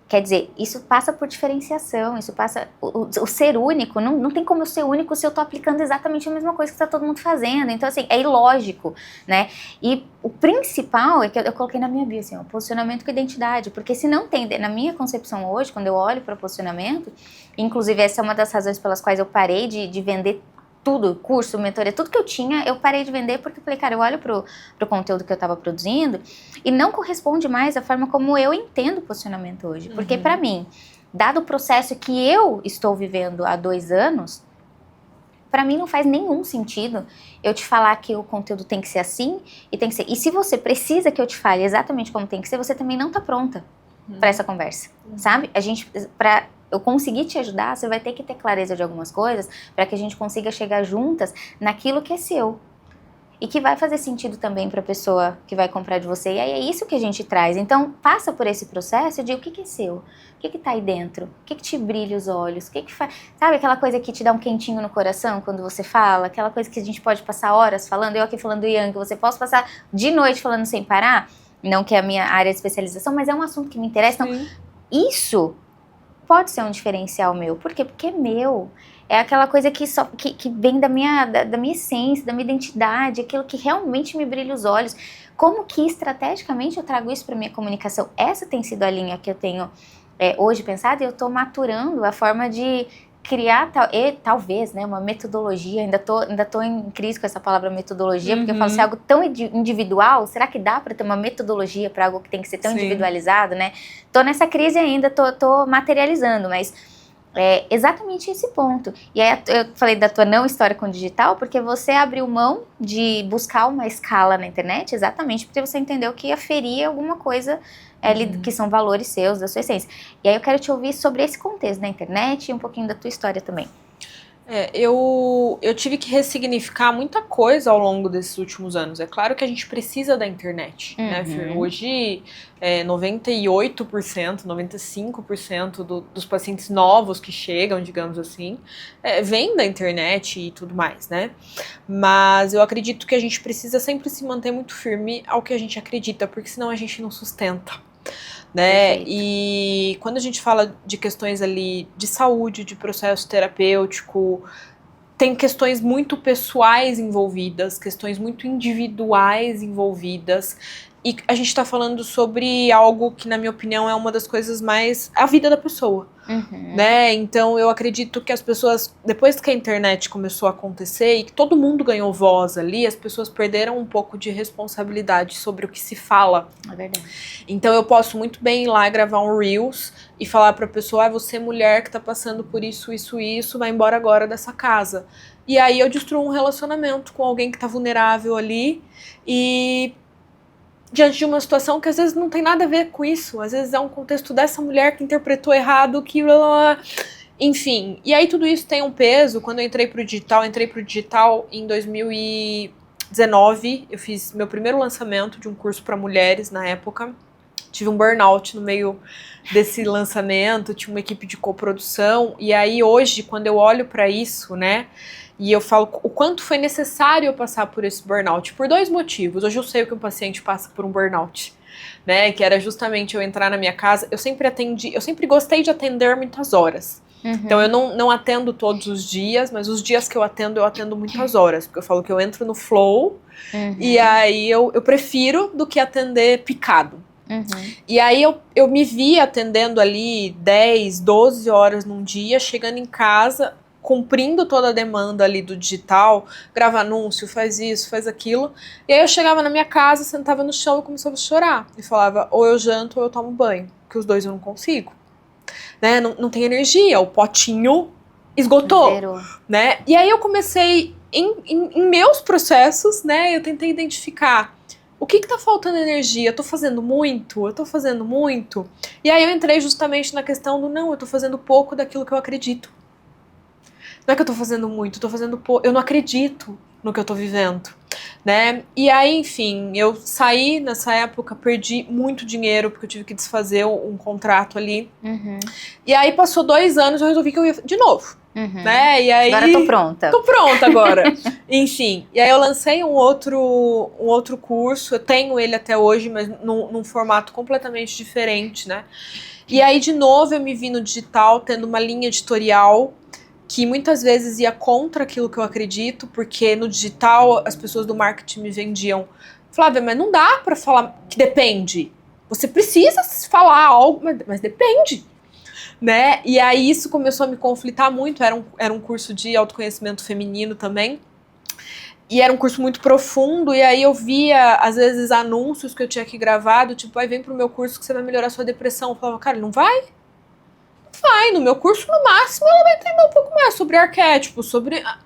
quer dizer, isso passa por diferenciação, isso passa, o ser único, não tem como eu ser único se eu tô aplicando exatamente a mesma coisa que tá todo mundo fazendo, então assim, é ilógico, né, e o principal é que eu coloquei na minha bio, assim, ó, posicionamento com identidade, porque se não tem, na minha concepção hoje, quando eu olho para posicionamento, inclusive essa é uma das razões pelas quais eu parei de vender tudo, curso, mentoria, tudo que eu tinha, eu parei de vender porque eu falei, cara, eu olho pro conteúdo que eu tava produzindo e não corresponde mais à forma como eu entendo o posicionamento hoje. Porque pra mim, dado o processo que eu estou vivendo há 2 anos, pra mim não faz nenhum sentido eu te falar que o conteúdo tem que ser assim e tem que ser. E se você precisa que eu te fale exatamente como tem que ser, você também não tá pronta pra essa conversa, sabe? Pra eu conseguir te ajudar, você vai ter que ter clareza de algumas coisas para que a gente consiga chegar juntas naquilo que é seu. e que vai fazer sentido também para a pessoa que vai comprar de você. E aí é isso que a gente traz. Então, passa por esse processo de o que é seu, o que tá aí dentro, o que te brilha os olhos, o que faz... Sabe aquela coisa que te dá um quentinho no coração quando você fala? Aquela coisa que a gente pode passar horas falando, eu aqui falando do Yang, você pode passar de noite falando sem parar? Não que é a minha área de especialização, mas é um assunto que me interessa. Então, isso pode ser um diferencial meu. Por quê? Porque é meu. É aquela coisa que vem da minha essência, da minha identidade, aquilo que realmente me brilha os olhos. Como que estrategicamente eu trago isso para minha comunicação? Essa tem sido a linha que eu tenho hoje pensado, e eu estou maturando a forma de criar, talvez, né, uma metodologia. Ainda tô em crise com essa palavra metodologia, porque eu falo, se é algo tão individual, será que dá para ter uma metodologia para algo que tem que ser tão individualizado, né? Tô nessa crise ainda, tô materializando, mas... é exatamente esse ponto. E aí eu falei da tua não história com o digital, porque você abriu mão de buscar uma escala na internet, exatamente porque você entendeu que aferia alguma coisa que são valores seus, da sua essência. E aí eu quero te ouvir sobre esse contexto da internet e um pouquinho da tua história também. Eu tive que ressignificar muita coisa ao longo desses últimos anos. É claro que a gente precisa da internet, né, Fer? Hoje, 98%, 95% dos pacientes novos que chegam, digamos assim, vêm da internet e tudo mais, né? Mas eu acredito que a gente precisa sempre se manter muito firme ao que a gente acredita, porque senão a gente não sustenta. Né? Perfeito. E quando a gente fala de questões ali de saúde, de processo terapêutico, tem questões muito pessoais envolvidas, questões muito individuais envolvidas, e a gente tá falando sobre algo que, na minha opinião, é uma das coisas mais... a vida da pessoa, né? Então eu acredito que as pessoas, depois que a internet começou a acontecer e que todo mundo ganhou voz ali, as pessoas perderam um pouco de responsabilidade sobre o que se fala. É verdade. Então eu posso muito bem ir lá e gravar um Reels e falar pra pessoa, você mulher que tá passando por isso, vai embora agora dessa casa. E aí eu destruo um relacionamento com alguém que tá vulnerável ali e... diante de uma situação que às vezes não tem nada a ver com isso, às vezes é um contexto dessa mulher que interpretou errado, que... enfim, e aí tudo isso tem um peso. Quando eu entrei pro digital em 2019, eu fiz meu primeiro lançamento de um curso para mulheres na época, tive um burnout no meio desse lançamento, tinha uma equipe de coprodução, e aí hoje, quando eu olho para isso, né, e eu falo o quanto foi necessário eu passar por esse burnout, por 2 motivos. Hoje eu sei que um paciente passa por um burnout, né, que era justamente eu entrar na minha casa, eu sempre gostei de atender muitas horas. Então eu não atendo todos os dias, mas os dias que eu atendo muitas horas, porque eu falo que eu entro no flow, e aí eu prefiro do que atender picado. E aí eu me vi atendendo ali 10, 12 horas num dia, chegando em casa, cumprindo toda a demanda ali do digital, grava anúncio, faz isso, faz aquilo. E aí eu chegava na minha casa, sentava no chão e começava a chorar. E falava, ou eu janto ou eu tomo banho, que os dois eu não consigo. Né? Não tem energia, o potinho esgotou. Zero. Né? E aí eu comecei, em meus processos, né, eu tentei identificar o que tá faltando energia. Eu tô fazendo muito? E aí eu entrei justamente na questão do não, eu tô fazendo pouco daquilo que eu acredito. Não é que eu tô fazendo muito, eu tô fazendo pouco, eu não acredito no que eu tô vivendo, né? E aí, enfim, eu saí nessa época, perdi muito dinheiro, porque eu tive que desfazer um contrato ali. E aí passou 2 anos, eu resolvi que eu ia de novo. Né? E aí, agora eu tô pronta. Tô pronta agora. Enfim, e aí eu lancei um outro curso, eu tenho ele até hoje, mas num formato completamente diferente, né? E aí, de novo, eu me vi no digital, tendo uma linha editorial que muitas vezes ia contra aquilo que eu acredito, porque no digital as pessoas do marketing me vendiam, Flávia, mas não dá pra falar que depende. Você precisa falar algo, mas depende. Né? E aí isso começou a me conflitar muito, era um curso de autoconhecimento feminino também, e era um curso muito profundo, e aí eu via, às vezes, anúncios que eu tinha aqui gravado, tipo, vem pro meu curso que você vai melhorar a sua depressão. Eu falava, cara, não vai? Vai, no meu curso, no máximo, ela vai entender um pouco mais sobre arquétipos, ela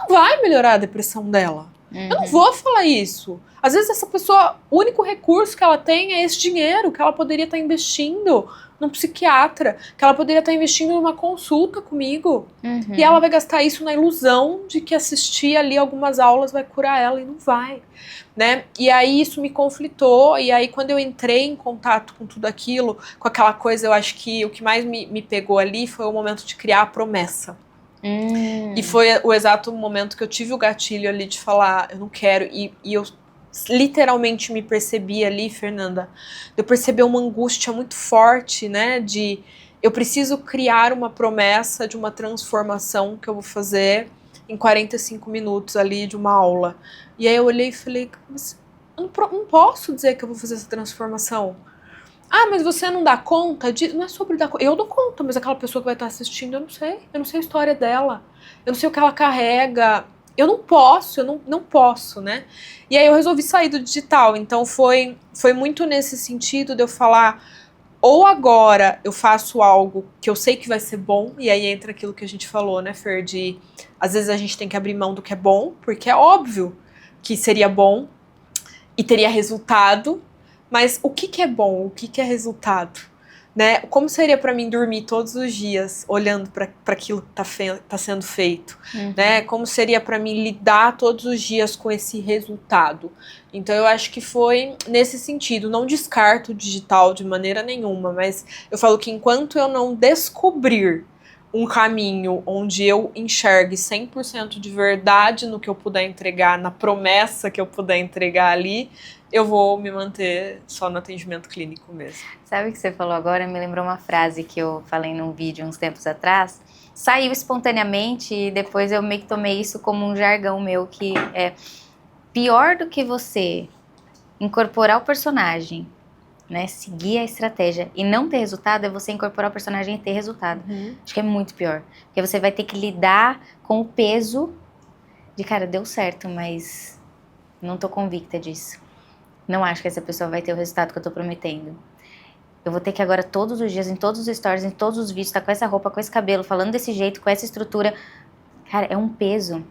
não vai melhorar a depressão dela. Eu não vou falar isso. Às vezes essa pessoa, o único recurso que ela tem é esse dinheiro que ela poderia estar investindo num psiquiatra, que ela poderia estar investindo numa consulta comigo. E ela vai gastar isso na ilusão de que assistir ali algumas aulas vai curar ela, e não vai, né? E aí isso me conflitou, e aí quando eu entrei em contato com tudo aquilo, com aquela coisa, eu acho que o que mais me pegou ali foi o momento de criar a promessa. E foi o exato momento que eu tive o gatilho ali de falar, eu não quero, e eu literalmente me percebi ali, Fernanda, eu percebi uma angústia muito forte, né, de eu preciso criar uma promessa de uma transformação que eu vou fazer em 45 minutos ali de uma aula. E aí eu olhei e falei, mas eu não posso dizer que eu vou fazer essa transformação. Ah, mas você não dá conta disso? Não é sobre dar conta. Eu dou conta, mas aquela pessoa que vai estar assistindo, eu não sei. Eu não sei a história dela. Eu não sei o que ela carrega. Eu não posso, né? E aí eu resolvi sair do digital. Então foi muito nesse sentido de eu falar, ou agora eu faço algo que eu sei que vai ser bom, e aí entra aquilo que a gente falou, né, Fer, de às vezes a gente tem que abrir mão do que é bom, porque é óbvio que seria bom e teria resultado, mas o que é bom, o que é resultado? Né? Como seria para mim dormir todos os dias olhando para aquilo que tá sendo feito? Né? Como seria para mim lidar todos os dias com esse resultado? Então eu acho que foi nesse sentido. Não descarto o digital de maneira nenhuma, mas eu falo que enquanto eu não descobrir um caminho onde eu enxergue 100% de verdade no que eu puder entregar, na promessa que eu puder entregar ali, eu vou me manter só no atendimento clínico mesmo. Sabe o que você falou agora? Me lembrou uma frase que eu falei num vídeo uns tempos atrás. Saiu espontaneamente e depois eu meio que tomei isso como um jargão meu, que é pior do que você incorporar o personagem, né, seguir a estratégia e não ter resultado, é você incorporar o personagem e ter resultado. Acho que é muito pior. Porque você vai ter que lidar com o peso de, cara, deu certo, mas não tô convicta disso. Não acho que essa pessoa vai ter o resultado que eu tô prometendo. Eu vou ter que agora todos os dias, em todos os stories, em todos os vídeos, tá com essa roupa, com esse cabelo, falando desse jeito, com essa estrutura. Cara, é um peso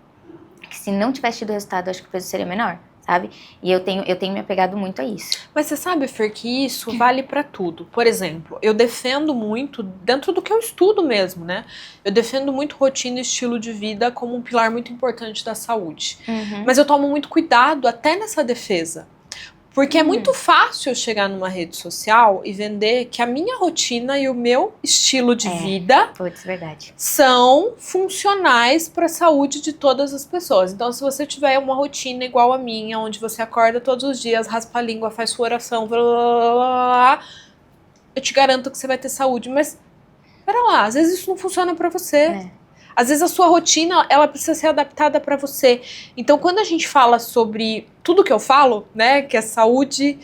que se não tivesse tido resultado, eu acho que o peso seria menor, sabe? E eu tenho me apegado muito a isso. Mas você sabe, Fer, que isso vale pra tudo. Por exemplo, eu defendo muito, dentro do que eu estudo mesmo, né? Eu defendo muito rotina e estilo de vida como um pilar muito importante da saúde. Mas eu tomo muito cuidado até nessa defesa. Porque é muito fácil eu chegar numa rede social e vender que a minha rotina e o meu estilo de vida verdade. são funcionais para a saúde de todas as pessoas. Então, se você tiver uma rotina igual a minha, onde você acorda todos os dias, raspa a língua, faz sua oração, blá, blá, blá, blá, eu te garanto que você vai ter saúde. Mas, pera lá, às vezes isso não funciona para você. Às vezes a sua rotina, ela precisa ser adaptada para você. Então, quando a gente fala sobre tudo que eu falo, né, que é saúde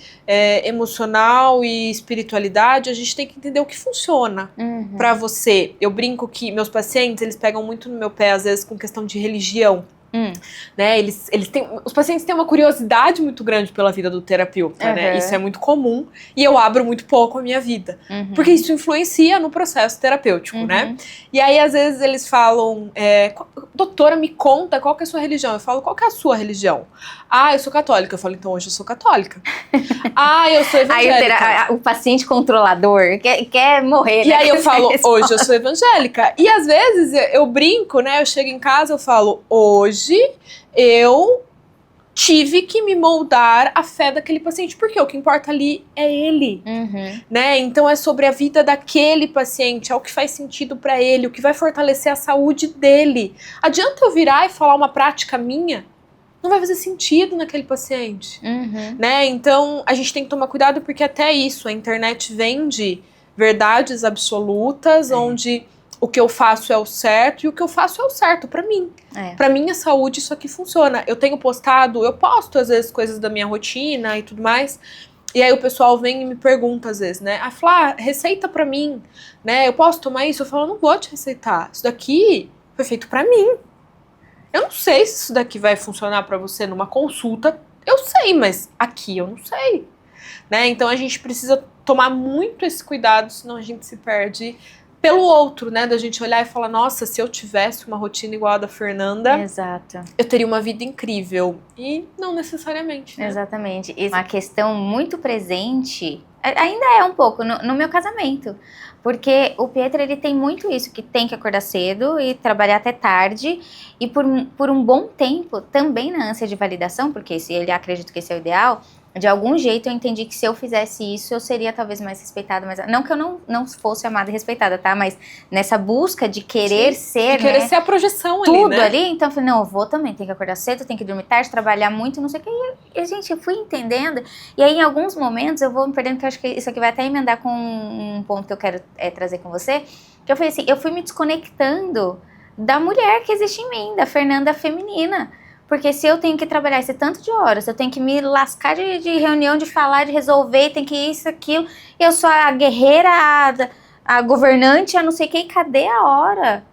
emocional e espiritualidade, a gente tem que entender o que funciona para você. Eu brinco que meus pacientes, eles pegam muito no meu pé, às vezes, com questão de religião. Né, os pacientes têm uma curiosidade muito grande pela vida do terapeuta, né? Isso é muito comum e eu abro muito pouco a minha vida, porque isso influencia no processo terapêutico, né? E aí às vezes eles falam, doutora, me conta qual que é a sua religião. Eu falo, qual que é a sua religião? Ah, eu sou católica. Eu falo, então hoje eu sou católica. Ah, eu sou evangélica. Aí o paciente controlador quer morrer, né? E aí eu falo, hoje eu sou evangélica. E às vezes eu brinco, né? Eu chego em casa, eu falo, hoje eu tive que me moldar a fé daquele paciente, porque o que importa ali é ele, né? Então é sobre a vida daquele paciente, é o que faz sentido pra ele, o que vai fortalecer a saúde dele. Adianta eu virar e falar uma prática minha? Não vai fazer sentido naquele paciente, né? Então a gente tem que tomar cuidado, porque até isso, a internet vende verdades absolutas, onde o que eu faço é o certo e o que eu faço é o certo pra mim. Pra minha saúde, isso aqui funciona. Eu posto às vezes coisas da minha rotina e tudo mais. E aí o pessoal vem e me pergunta às vezes, né? Receita pra mim, né? Eu posso tomar isso? Eu falo, não vou te receitar. Isso daqui foi feito pra mim. Eu não sei se isso daqui vai funcionar pra você numa consulta. Eu sei, mas aqui eu não sei. Né? Então a gente precisa tomar muito esse cuidado, senão a gente se perde pelo outro, né? Da gente olhar e falar, nossa, se eu tivesse uma rotina igual a da Fernanda, Exato. eu teria uma vida incrível. E não necessariamente, né? Exatamente. Isso é uma questão muito presente, ainda é um pouco, no meu casamento. Porque o Pietro, ele tem muito isso, que tem que acordar cedo e trabalhar até tarde. E por um bom tempo, também na ânsia de validação, porque se ele acredita que esse é o ideal, de algum jeito eu entendi que se eu fizesse isso, eu seria talvez mais respeitada. Mas, não que eu não fosse amada e respeitada, tá? Mas nessa busca de querer ser, de querer né? ser a projeção ali, Tudo né? ali, então eu falei, não, eu vou também, tem que acordar cedo, tem que dormir tarde, trabalhar muito, não sei o que. E, gente, eu fui entendendo, e aí em alguns momentos eu vou me perdendo, que eu acho que isso aqui vai até emendar com um ponto que eu quero trazer com você, que eu falei assim, eu fui me desconectando da mulher que existe em mim, da Fernanda feminina. Porque se eu tenho que trabalhar esse tanto de horas, eu tenho que me lascar de reunião, de falar, de resolver, tem que isso, aquilo, e eu sou a guerreira, a governante, a não sei o que, e cadê a hora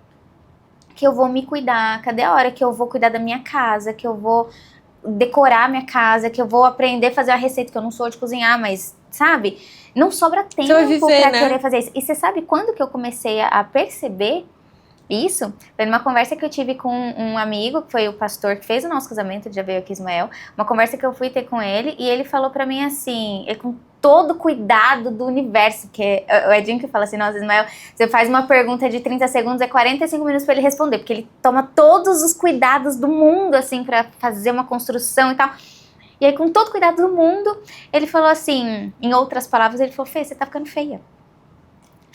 que eu vou me cuidar? Cadê a hora que eu vou cuidar da minha casa, que eu vou decorar a minha casa, que eu vou aprender a fazer uma receita, que eu não sou de cozinhar, mas, sabe? Não sobra tempo pra querer fazer isso. E você sabe quando que eu comecei a perceber isso? Foi numa conversa que eu tive com um amigo, que foi o pastor que fez o nosso casamento, já veio aqui, Ismael, uma conversa que eu fui ter com ele, e ele falou pra mim assim, com todo cuidado do universo, que é o Edinho que fala assim, nossa, Ismael, você faz uma pergunta de 30 segundos, é 45 minutos pra ele responder, porque ele toma todos os cuidados do mundo, assim, pra fazer uma construção e tal. E aí, com todo cuidado do mundo, ele falou assim, em outras palavras, ele falou, Fê, você tá ficando feia.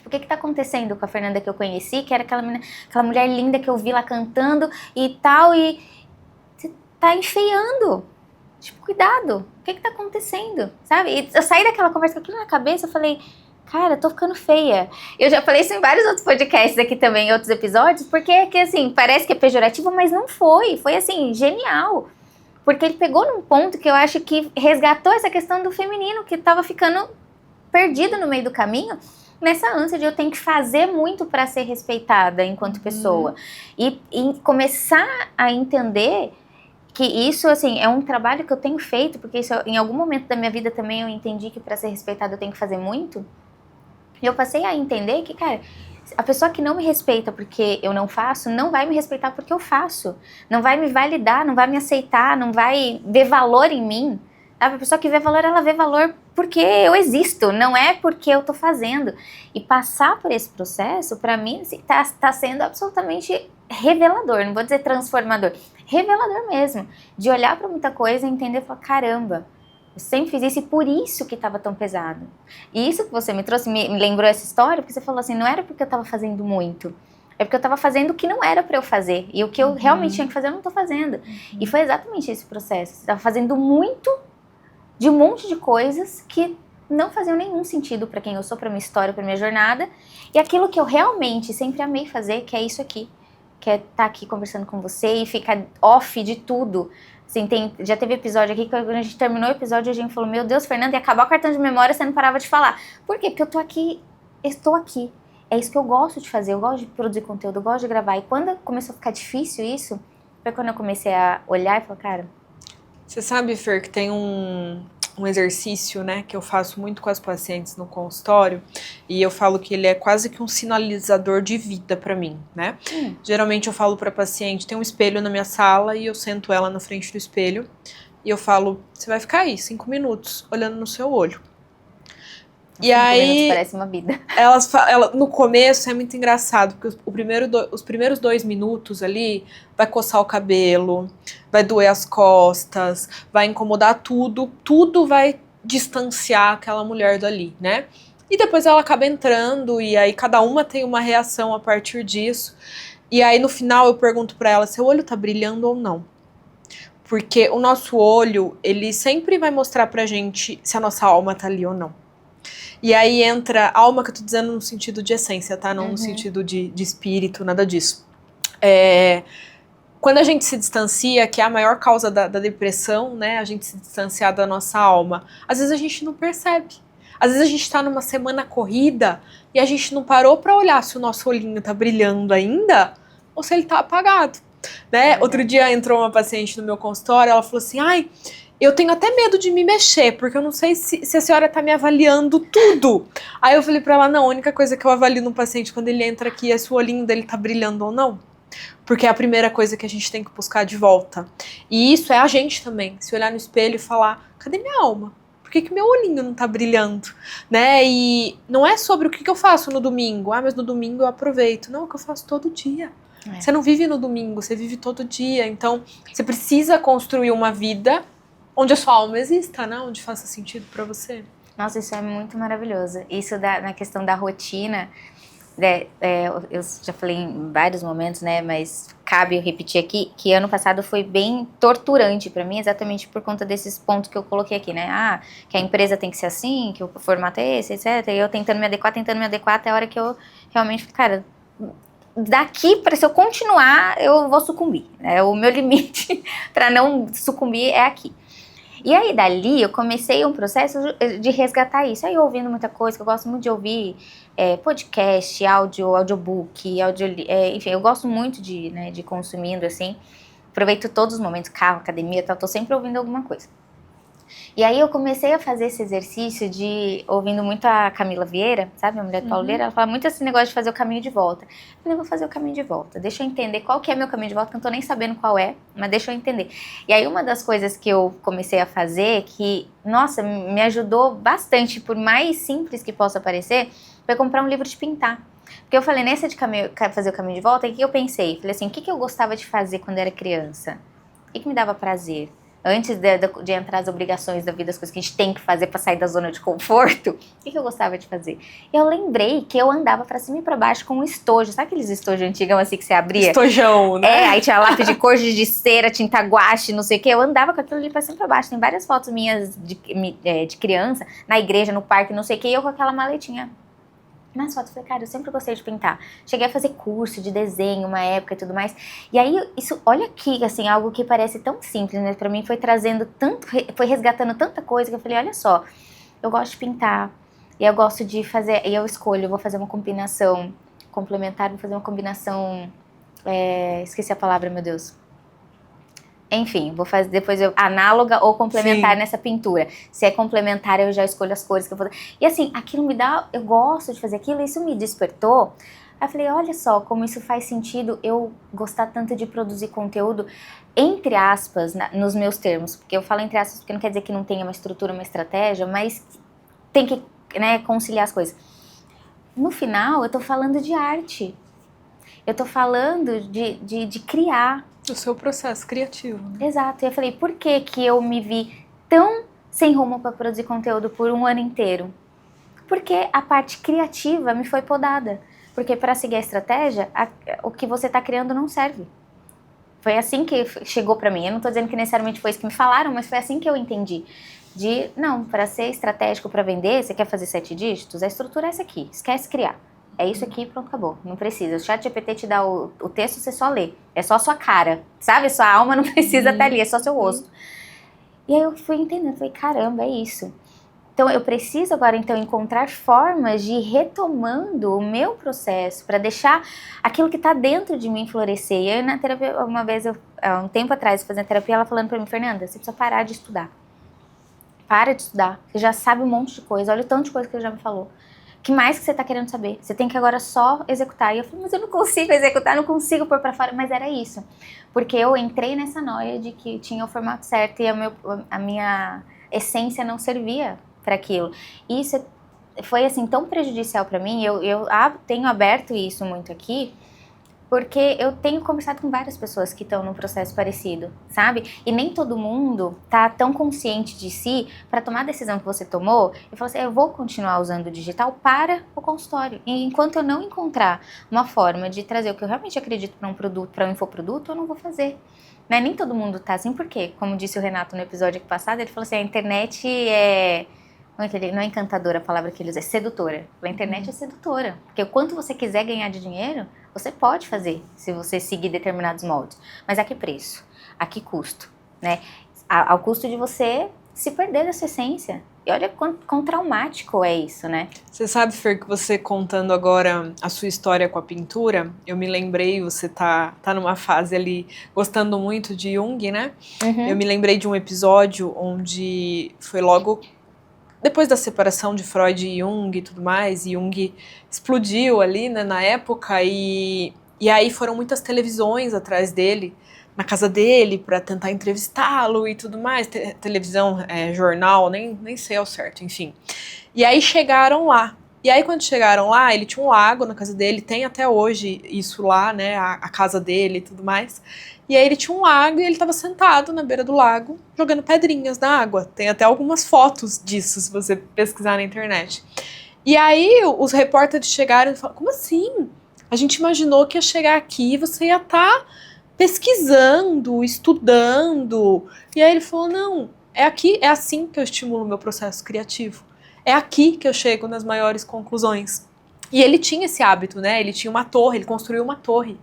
O que tá acontecendo com a Fernanda que eu conheci, que era aquela mulher linda que eu vi lá cantando e tal, e você tá enfeiando. Tipo, cuidado, o que tá acontecendo, sabe? E eu saí daquela conversa com aquilo na cabeça, eu falei, cara, eu tô ficando feia. Eu já falei isso em vários outros podcasts aqui também, em outros episódios, porque é que assim, parece que é pejorativo, mas não foi assim, genial. Porque ele pegou num ponto que eu acho que resgatou essa questão do feminino, que tava ficando perdido no meio do caminho, nessa ânsia de eu tenho que fazer muito para ser respeitada enquanto pessoa. E começar a entender que isso, assim, é um trabalho que eu tenho feito, porque isso, em algum momento da minha vida também eu entendi que para ser respeitada eu tenho que fazer muito. E eu passei a entender que, cara, a pessoa que não me respeita porque eu não faço, não vai me respeitar porque eu faço. Não vai me validar, não vai me aceitar, não vai ver valor em mim. A pessoa que vê valor, ela vê valor porque eu existo, não é porque eu tô fazendo. E passar por esse processo, pra mim, assim, tá sendo absolutamente revelador, não vou dizer transformador, revelador mesmo. De olhar pra muita coisa e entender e falar, caramba, eu sempre fiz isso e por isso que tava tão pesado. E isso que você me trouxe, me lembrou essa história, porque você falou assim, não era porque eu tava fazendo muito, é porque eu tava fazendo o que não era pra eu fazer. E o que eu realmente tinha que fazer, eu não tô fazendo. E foi exatamente esse processo. Você tava fazendo muito de um monte de coisas que não faziam nenhum sentido pra quem eu sou, pra minha história, pra minha jornada. E aquilo que eu realmente sempre amei fazer, que é isso aqui. Que é estar aqui conversando com você e ficar off de tudo. Assim, já teve episódio aqui que quando a gente terminou o episódio, a gente falou, meu Deus, Fernanda, ia acabar o cartão de memória, você não parava de falar. Por quê? Porque eu tô aqui, estou aqui. É isso que eu gosto de fazer, eu gosto de produzir conteúdo, eu gosto de gravar. E quando começou a ficar difícil isso, foi quando eu comecei a olhar e falar, cara... Você sabe, Fer, que tem um exercício, né, que eu faço muito com as pacientes no consultório, e eu falo que ele é quase que um sinalizador de vida pra mim, né? Geralmente eu falo pra paciente, tem um espelho na minha sala e eu sento ela na frente do espelho e eu falo, você vai ficar aí 5 minutos olhando no seu olho. E aí, parece uma vida. No começo é muito engraçado, porque os primeiros 2 minutos ali vai coçar o cabelo, vai doer as costas, vai incomodar tudo vai distanciar aquela mulher dali, né? E depois ela acaba entrando e aí cada uma tem uma reação a partir disso. E aí no final eu pergunto pra ela, seu olho tá brilhando ou não? Porque o nosso olho, ele sempre vai mostrar pra gente se a nossa alma tá ali ou não. E aí entra alma, que eu tô dizendo no sentido de essência, tá? Não no sentido de espírito, nada disso. Quando a gente se distancia, que é a maior causa da depressão, né? A gente se distanciar da nossa alma. Às vezes a gente não percebe. Às vezes a gente tá numa semana corrida e a gente não parou pra olhar se o nosso olhinho tá brilhando ainda ou se ele tá apagado, né? Outro dia entrou uma paciente no meu consultório, ela falou assim, ai, eu tenho até medo de me mexer, porque eu não sei se a senhora tá me avaliando tudo. Aí eu falei pra ela, não, a única coisa que eu avalio no paciente quando ele entra aqui é se o olhinho dele tá brilhando ou não. Porque é a primeira coisa que a gente tem que buscar de volta. E isso é a gente também, se olhar no espelho e falar, cadê minha alma? Por que meu olhinho não tá brilhando? Né? E não é sobre o que eu faço no domingo. Ah, mas no domingo eu aproveito. Não, é o que eu faço todo dia. Você não vive no domingo, você vive todo dia. Então, você precisa construir uma vida onde a sua alma exista, né? Onde faça sentido pra você. Nossa, isso é muito maravilhoso. Isso na questão da rotina, eu já falei em vários momentos, né? Mas cabe eu repetir aqui que ano passado foi bem torturante pra mim, exatamente por conta desses pontos que eu coloquei aqui, né? Ah, que a empresa tem que ser assim, que o formato é esse, etc. E eu tentando me adequar até a hora que eu realmente, cara, daqui para se eu continuar, eu vou sucumbir. Né? O meu limite para não sucumbir é aqui. E aí, dali, eu comecei um processo de resgatar isso. Aí, ouvindo muita coisa, que eu gosto muito de ouvir podcast, audiobook, enfim, eu gosto muito de consumindo, assim. Aproveito todos os momentos, carro, academia, tô sempre ouvindo alguma coisa. E aí, eu comecei a fazer esse exercício ouvindo muito a Camila Vieira, sabe, a mulher do Paulo Vieira, ela fala muito esse negócio de fazer o caminho de volta. Eu falei, eu vou fazer o caminho de volta, deixa eu entender qual que é meu caminho de volta, que eu não tô nem sabendo qual é, mas deixa eu entender. E aí, uma das coisas que eu comecei a fazer, que, nossa, me ajudou bastante, por mais simples que possa parecer, foi comprar um livro de pintar. Porque eu falei, nessa de fazer o caminho de volta, o que eu pensei? Falei assim, o que eu gostava de fazer quando era criança? O que me dava prazer? Antes de entrar as obrigações da vida, as coisas que a gente tem que fazer pra sair da zona de conforto, o que eu gostava de fazer? Eu lembrei que eu andava pra cima e pra baixo com um estojo. Sabe aqueles estojos antigão assim que você abria? Estojão, né? Aí tinha lápis de cor, de cera, tinta guache, não sei o que. Eu andava com aquilo ali pra cima e pra baixo. Tem várias fotos minhas de criança, na igreja, no parque, não sei o que, e eu com aquela maletinha. Nas fotos, eu falei, cara, eu sempre gostei de pintar. Cheguei a fazer curso de desenho uma época e tudo mais. E aí, isso, olha aqui, assim, algo que parece tão simples, né? Pra mim foi trazendo tanto, foi resgatando tanta coisa que eu falei, olha só, eu gosto de pintar. E eu gosto de fazer, e eu escolho, eu vou fazer uma combinação complementar, vou fazer uma combinação, esqueci a palavra, meu Deus. Enfim, vou fazer depois análoga ou complementar nessa pintura. Se é complementar, eu já escolho as cores que eu vou. E assim, aquilo me dá, eu gosto de fazer aquilo, isso me despertou. Aí eu falei, olha só como isso faz sentido eu gostar tanto de produzir conteúdo, entre aspas, nos meus termos. Porque eu falo entre aspas porque não quer dizer que não tenha uma estrutura, uma estratégia, mas tem que, né, conciliar as coisas. No final, eu tô falando de arte. Eu tô falando de criar. O seu processo criativo. Né? Exato. E eu falei, por que eu me vi tão sem rumo para produzir conteúdo por um ano inteiro? Porque a parte criativa me foi podada. Porque para seguir a estratégia, o que você está criando não serve. Foi assim que chegou para mim. Eu não estou dizendo que necessariamente foi isso que me falaram, mas foi assim que eu entendi. Não, para ser estratégico para vender, você quer fazer 7 dígitos? A estrutura é essa aqui, esquece criar. É isso aqui, pronto, acabou. Não precisa. O ChatGPT te dá o texto, você só lê. É só a sua cara, sabe? Sua alma não precisa estar ali, é só seu rosto. E aí eu fui entendendo, falei, caramba, é isso. Então eu preciso agora então encontrar formas de ir retomando o meu processo para deixar aquilo que está dentro de mim florescer. E aí na terapia, uma vez, há um tempo atrás, fazendo terapia, ela falando para mim, Fernanda, você precisa parar de estudar. Para de estudar. Você já sabe um monte de coisa. Olha o tanto de coisa que você já me falou. O que mais que você tá querendo saber? Você tem que agora só executar. E eu falei, mas eu não consigo executar, não consigo pôr pra fora. Mas era isso. Porque eu entrei nessa noia de que tinha o formato certo e a minha essência não servia para aquilo. E isso foi, assim, tão prejudicial para mim. Eu tenho aberto isso muito aqui, porque eu tenho conversado com várias pessoas que estão num processo parecido, sabe? E nem todo mundo tá tão consciente de si para tomar a decisão que você tomou e falar assim, eu vou continuar usando o digital para o consultório. E enquanto eu não encontrar uma forma de trazer o que eu realmente acredito para um produto, para um infoproduto, eu não vou fazer. Né? Nem todo mundo tá assim, porque, como disse o Renato no episódio passado, ele falou assim, a internet não é encantadora a palavra que ele usa, é sedutora. A internet é sedutora, porque o quanto você quiser ganhar de dinheiro, você pode fazer, se você seguir determinados moldes. Mas a que preço? A que custo? Né? Ao custo de você se perder da sua essência. E olha quão traumático é isso, né? Você sabe, Fer, que você contando agora a sua história com a pintura, eu me lembrei, você tá numa fase ali gostando muito de Jung, né? Eu me lembrei de um episódio onde foi logo depois da separação de Freud e Jung e tudo mais, e Jung explodiu ali, né, na época, e aí foram muitas televisões atrás dele, na casa dele, para tentar entrevistá-lo e tudo mais, televisão, jornal, nem sei ao certo, enfim. E aí chegaram lá. E aí quando chegaram lá, ele tinha um lago na casa dele, tem até hoje isso lá, né, a casa dele e tudo mais. E aí ele tinha um lago e ele estava sentado na beira do lago, jogando pedrinhas na água. Tem até algumas fotos disso, se você pesquisar na internet. E aí os repórteres chegaram e falaram, como assim? A gente imaginou que ia chegar aqui e você ia estar pesquisando, estudando. E aí ele falou, não, é aqui, é assim que eu estimulo o meu processo criativo. É aqui que eu chego nas maiores conclusões. E ele tinha esse hábito, né? Ele tinha uma torre, ele construiu uma torre.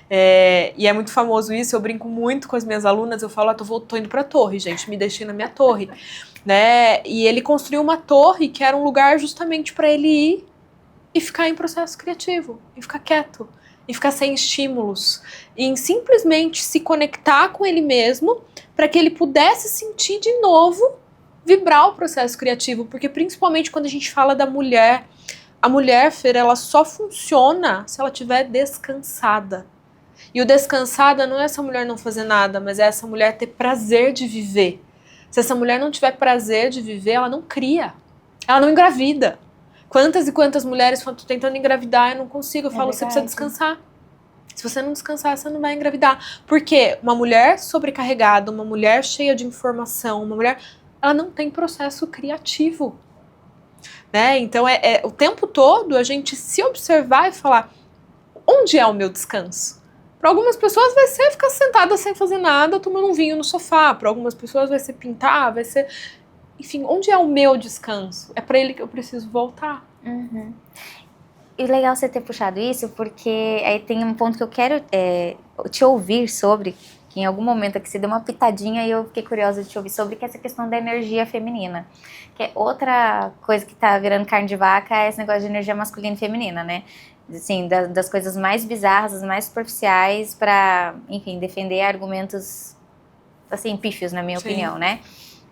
E é muito famoso isso, eu brinco muito com as minhas alunas, eu falo, tô indo pra torre, gente, me deixei na minha torre, né? E ele construiu uma torre que era um lugar justamente para ele ir e ficar em processo criativo, e ficar quieto, e ficar sem estímulos, e em simplesmente se conectar com ele mesmo para que ele pudesse sentir de novo vibrar o processo criativo, porque principalmente quando a gente fala da mulher, a mulher, Fer, ela só funciona se ela estiver descansada. E o descansada não é essa mulher não fazer nada, mas é essa mulher ter prazer de viver. Se essa mulher não tiver prazer de viver, ela não cria. Ela não engravida. Quantas e quantas mulheres falam, tô tentando engravidar, eu não consigo. Eu falo, você precisa descansar. Se você não descansar, você não vai engravidar. Porque uma mulher sobrecarregada, uma mulher cheia de informação, uma mulher, ela não tem processo criativo. Né? Então, o tempo todo a gente se observar e falar, onde é o meu descanso? Para algumas pessoas vai ser ficar sentada sem fazer nada, tomando um vinho no sofá. Para algumas pessoas vai ser pintar, vai ser... Enfim, onde é o meu descanso? É para ele que eu preciso voltar. Uhum. E legal você ter puxado isso, porque aí tem um ponto que eu quero te ouvir sobre, que em algum momento aqui você deu uma pitadinha e eu fiquei curiosa de te ouvir sobre, que é essa questão da energia feminina. Que é outra coisa que tá virando carne de vaca, é esse negócio de energia masculina e feminina, né? Assim, das coisas mais bizarras, as mais superficiais para, enfim, defender argumentos, assim, pífios, na minha opinião, né?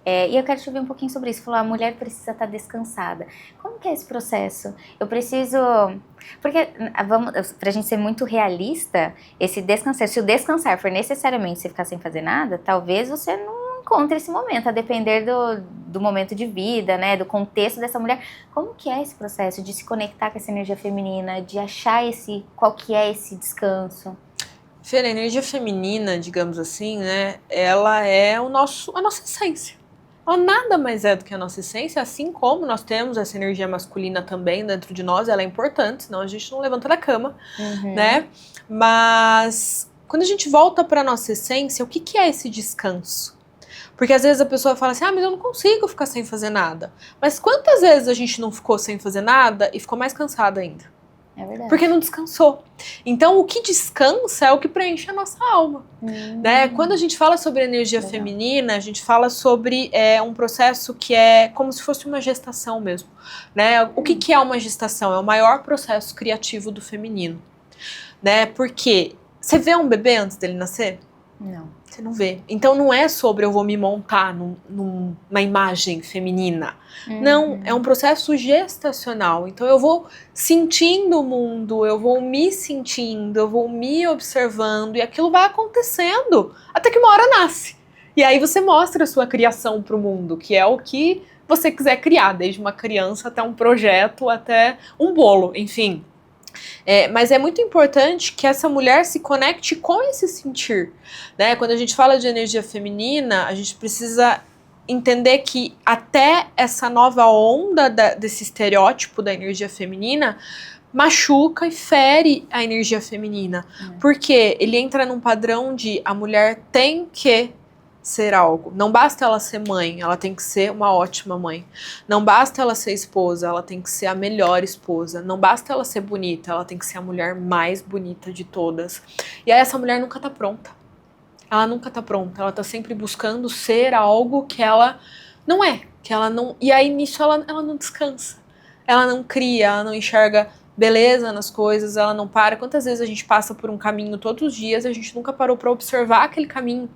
E eu quero te ouvir um pouquinho sobre isso. Falou, a mulher precisa estar descansada. Como que é esse processo? Eu preciso... Porque, pra gente ser muito realista, esse descansar, se o descansar for necessariamente você ficar sem fazer nada, talvez você não encontre esse momento, a depender do momento de vida, né, do contexto dessa mulher. Como que é esse processo de se conectar com essa energia feminina, de achar qual que é esse descanso? Fer, a energia feminina, digamos assim, né, ela é a nossa essência. Ela nada mais é do que a nossa essência, assim como nós temos essa energia masculina também dentro de nós, ela é importante, senão a gente não levanta da cama, né? Mas quando a gente volta para a nossa essência, o que é esse descanso? Porque às vezes a pessoa fala assim, mas eu não consigo ficar sem fazer nada. Mas quantas vezes a gente não ficou sem fazer nada e ficou mais cansada ainda? É verdade. Porque não descansou. Então, o que descansa é o que preenche a nossa alma. Né? Quando a gente fala sobre energia feminina, a gente fala sobre um processo que é como se fosse uma gestação mesmo. Né? O que é uma gestação? É o maior processo criativo do feminino. Né? Porque você vê um bebê antes dele nascer? Não. Você não vê. Então não é sobre eu vou me montar numa imagem feminina. Não, é um processo gestacional. Então eu vou sentindo o mundo, eu vou me sentindo, eu vou me observando e aquilo vai acontecendo até que uma hora nasce. E aí você mostra a sua criação para o mundo, que é o que você quiser criar, desde uma criança até um projeto, até um bolo, enfim. Mas é muito importante que essa mulher se conecte com esse sentir, né? Quando a gente fala de energia feminina, a gente precisa entender que até essa nova onda desse estereótipo da energia feminina machuca e fere a energia feminina, porque ele entra num padrão de a mulher tem que ser algo. Não basta ela ser mãe, ela tem que ser uma ótima mãe. Não basta ela ser esposa, ela tem que ser a melhor esposa. Não basta ela ser bonita, ela tem que ser a mulher mais bonita de todas. E aí essa mulher nunca tá pronta. Ela nunca tá pronta, ela tá sempre buscando ser algo que ela não é. Que ela não, e aí nisso ela não descansa. Ela não cria, ela não enxerga beleza nas coisas, ela não para. Quantas vezes a gente passa por um caminho todos os dias, a gente nunca parou para observar aquele caminho,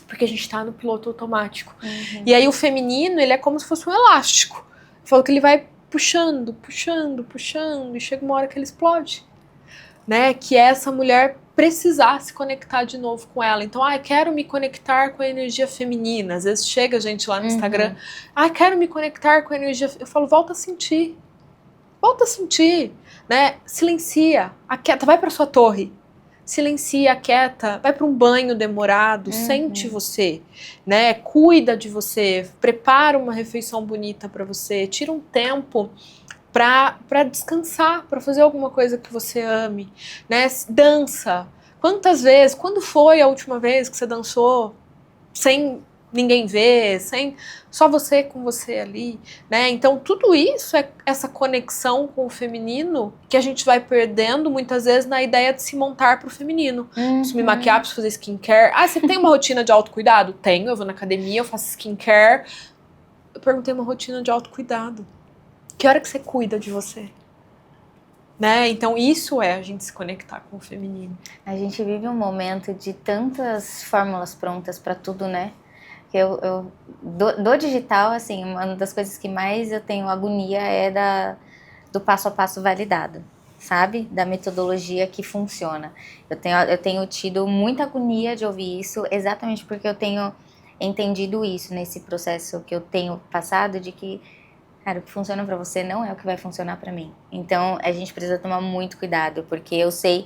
porque a gente tá no piloto automático. E aí o feminino, ele é como se fosse um elástico. Eu falo que ele vai puxando, puxando, puxando, e chega uma hora que ele explode. Né? Que é essa mulher precisar se conectar de novo com ela. Então, quero me conectar com a energia feminina. Às vezes chega gente lá no Instagram, quero me conectar com a energia... Eu falo, volta a sentir. Volta a sentir, né? Silencia, aquieta, vai para sua torre. Silencia, aquieta, vai para um banho demorado, sente você, né? Cuida de você, prepara uma refeição bonita para você, tira um tempo para descansar, para fazer alguma coisa que você ame, né? Dança. Quantas vezes, quando foi a última vez que você dançou sem ninguém ver, sem só você com você ali, né? Então tudo isso é essa conexão com o feminino que a gente vai perdendo muitas vezes na ideia de se montar pro feminino. Preciso me maquiar, preciso fazer skincare. Você tem uma rotina de autocuidado? Tenho, eu vou na academia, eu faço skincare. Eu perguntei uma rotina de autocuidado. Que hora que você cuida de você? Né? Então isso é a gente se conectar com o feminino. A gente vive um momento de tantas fórmulas prontas para tudo, né? Eu do digital, assim, uma das coisas que mais eu tenho agonia é do passo a passo validado, sabe? Da metodologia que funciona. Eu tenho tido muita agonia de ouvir isso, exatamente porque eu tenho entendido isso nesse processo que eu tenho passado, de que, cara, o que funciona pra você não é o que vai funcionar pra mim. Então, a gente precisa tomar muito cuidado, porque eu sei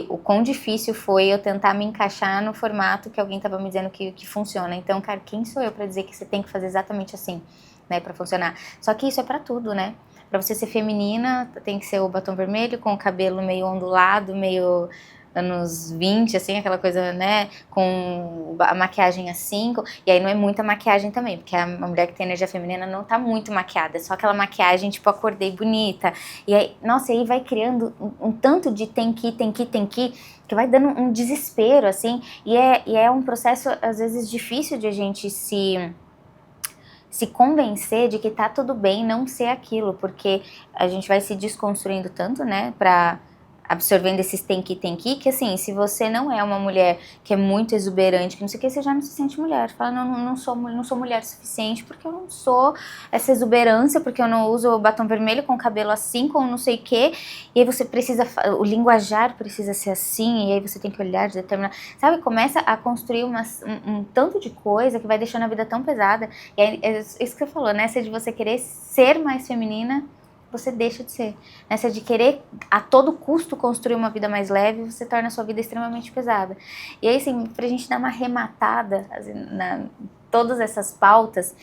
o quão difícil foi eu tentar me encaixar no formato que alguém tava me dizendo que funciona. Então, cara, quem sou eu pra dizer que você tem que fazer exatamente assim, né, pra funcionar? Só que isso é pra tudo, né? Pra você ser feminina, tem que ser o batom vermelho, com o cabelo meio ondulado, meio anos 20, assim, aquela coisa, né, com a maquiagem assim, e aí não é muita maquiagem também, porque a mulher que tem energia feminina não tá muito maquiada, é só aquela maquiagem, tipo, acordei bonita, e aí, nossa, aí vai criando um tanto de tem que, que vai dando um desespero, assim, e é um processo, às vezes, difícil de a gente se convencer de que tá tudo bem não ser aquilo, porque a gente vai se desconstruindo tanto, né, absorvendo esses tem que assim, se você não é uma mulher que é muito exuberante, que não sei o que, você já não se sente mulher. Fala, não sou mulher suficiente porque eu não sou essa exuberância, porque eu não uso batom vermelho com cabelo assim, com não sei o que, e aí você precisa, o linguajar precisa ser assim, e aí você tem que olhar de determinado, sabe, começa a construir um tanto de coisa que vai deixando a vida tão pesada, e é isso que você falou, nessa de você querer ser mais feminina, você deixa de ser. Nessa de querer a todo custo construir uma vida mais leve, você torna a sua vida extremamente pesada. E aí, assim, pra gente dar uma arrematada assim, todas essas pautas,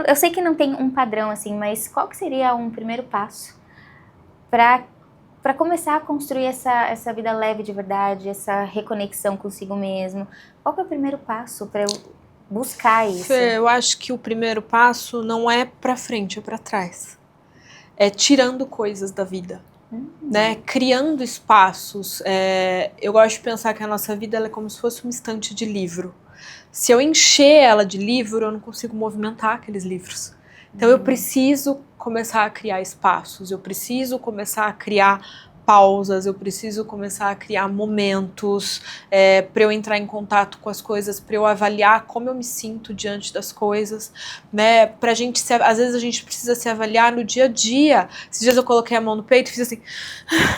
eu sei que não tem um padrão, assim, mas qual que seria um primeiro passo para começar a construir essa vida leve de verdade, essa reconexão consigo mesmo? Qual que é o primeiro passo para eu buscar isso? Fê, eu acho que o primeiro passo não é pra frente, é pra trás. É tirando coisas da vida, né? Criando espaços. Eu gosto de pensar que a nossa vida ela é como se fosse um estante de livro. Se eu encher ela de livro, eu não consigo movimentar aqueles livros. Então eu preciso começar a criar espaços, eu preciso começar a criar pausas, eu preciso começar a criar momentos para eu entrar em contato com as coisas, para eu avaliar como eu me sinto diante das coisas, né? Pra gente às vezes a gente precisa se avaliar no dia a dia. Esses dias eu coloquei a mão no peito e fiz assim.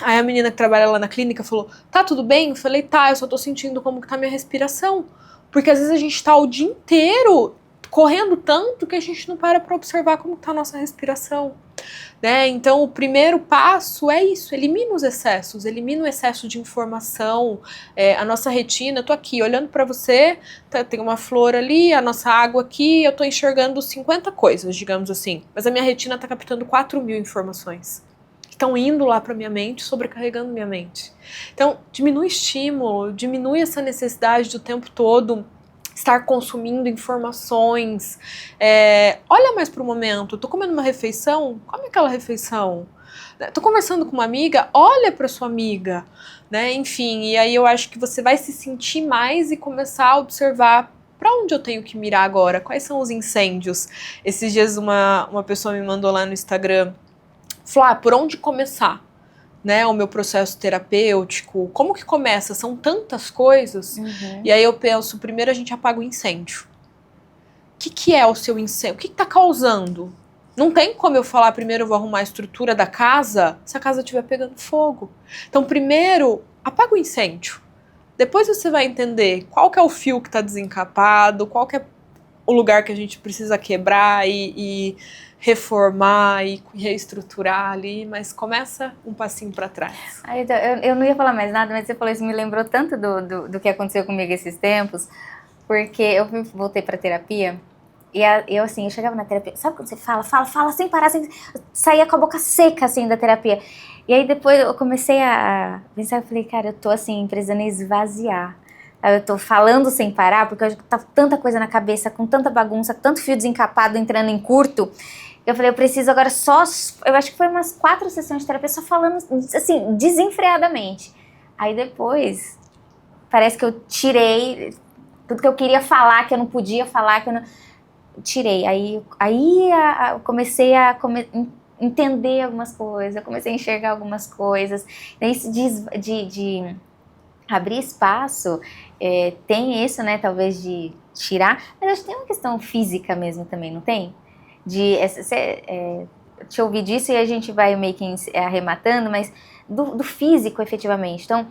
Aí a menina que trabalha lá na clínica falou: tá tudo bem? Eu falei: tá, eu só tô sentindo como que tá minha respiração. Porque às vezes a gente tá o dia inteiro correndo tanto que a gente não para observar como tá a nossa respiração. Né? Então o primeiro passo é isso, elimina os excessos, elimina o excesso de informação, a nossa retina, eu tô aqui olhando para você, tem uma flor ali, a nossa água aqui, eu tô enxergando 50 coisas, digamos assim, mas a minha retina tá captando 4.000 informações que estão indo lá para minha mente, sobrecarregando minha mente. Então diminui o estímulo, diminui essa necessidade do tempo todo estar consumindo informações, olha mais para o momento, tô comendo uma refeição, come aquela refeição, tô conversando com uma amiga, olha para sua amiga, né? Enfim, e aí eu acho que você vai se sentir mais e começar a observar para onde eu tenho que mirar agora? Quais são os incêndios? Esses dias uma pessoa me mandou lá no Instagram, Flá, por onde começar? Né, o meu processo terapêutico, como que começa? São tantas coisas. E aí eu penso, primeiro a gente apaga o incêndio. O que é o seu incêndio? O que está causando? Não tem como eu falar, primeiro eu vou arrumar a estrutura da casa, se a casa estiver pegando fogo. Então, primeiro, apaga o incêndio. Depois você vai entender qual que é o fio que está desencapado, qual que é o lugar que a gente precisa quebrar e reformar e reestruturar ali, mas começa um passinho para trás. Eu não ia falar mais nada, mas você falou isso, me lembrou tanto do que aconteceu comigo esses tempos, porque eu voltei para terapia. E eu chegava na terapia, sabe quando você fala sem parar, saía com a boca seca, assim, da terapia. E aí depois eu comecei a pensar, eu falei, cara, eu tô, assim, precisando esvaziar. Eu tô falando sem parar, porque eu tava tanta coisa na cabeça, com tanta bagunça, tanto fio desencapado entrando em curto. Eu falei, eu preciso agora eu acho que foi umas 4 sessões de terapia só falando, assim, desenfreadamente. Aí depois, parece que eu tirei tudo que eu queria falar, que eu não podia falar, que eu não... Tirei, aí eu comecei a entender algumas coisas, eu comecei a enxergar algumas coisas, isso de abrir espaço, tem isso, né, talvez de tirar, mas acho que tem uma questão física mesmo também, não tem? Te ouvi disso e a gente vai meio que arrematando, mas do físico efetivamente, então...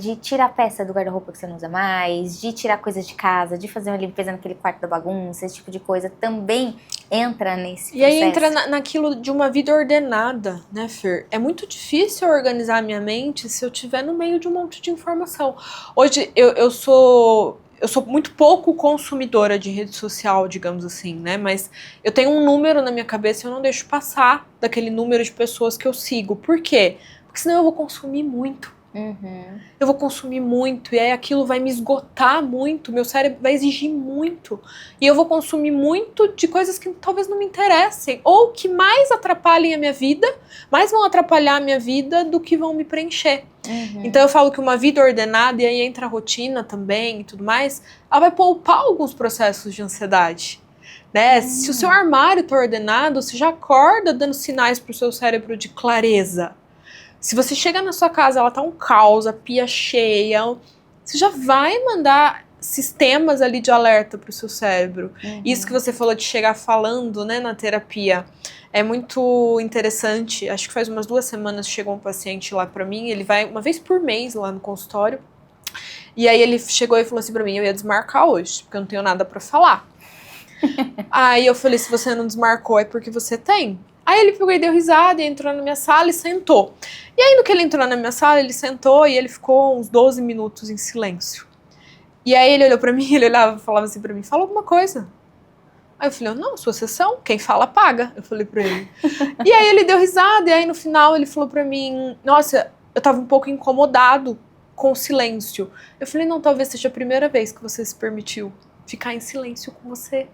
de tirar a peça do guarda-roupa que você não usa mais, de tirar coisas de casa, de fazer uma limpeza naquele quarto da bagunça, esse tipo de coisa também entra nesse processo. E aí entra naquilo de uma vida ordenada, né, Fer? É muito difícil organizar a minha mente se eu estiver no meio de um monte de informação. Hoje eu sou muito pouco consumidora de rede social, digamos assim, né? Mas eu tenho um número na minha cabeça e eu não deixo passar daquele número de pessoas que eu sigo. Por quê? Porque senão eu vou consumir muito. Eu vou consumir muito e aí aquilo vai me esgotar muito, meu cérebro vai exigir muito e eu vou consumir muito de coisas que talvez não me interessem ou que mais atrapalhem a minha vida, mais vão atrapalhar a minha vida do que vão me preencher. Então eu falo que uma vida ordenada, e aí entra a rotina também e tudo mais, ela vai poupar alguns processos de ansiedade, né? Se o seu armário está ordenado, você já acorda dando sinais para o seu cérebro de clareza. Se você chega na sua casa, ela tá um caos, a pia cheia, você já vai mandar sistemas ali de alerta pro seu cérebro. Isso que você falou de chegar falando, né, na terapia, é muito interessante. Acho que faz umas 2 semanas chegou um paciente lá pra mim, ele vai uma vez por mês lá no consultório, e aí ele chegou e falou assim pra mim, eu ia desmarcar hoje, porque eu não tenho nada pra falar. Aí eu falei, se você não desmarcou é porque você tem. Aí ele pegou e deu risada e entrou na minha sala e sentou. E aí no que ele entrou na minha sala, ele sentou e ele ficou uns 12 minutos em silêncio. E aí ele olhou pra mim, ele olhava e falava assim pra mim, fala alguma coisa. Aí eu falei, não, sua sessão, quem fala paga. Eu falei pra ele. E aí ele deu risada e aí no final ele falou pra mim, nossa, eu tava um pouco incomodado com o silêncio. Eu falei, não, talvez seja a primeira vez que você se permitiu ficar em silêncio com você.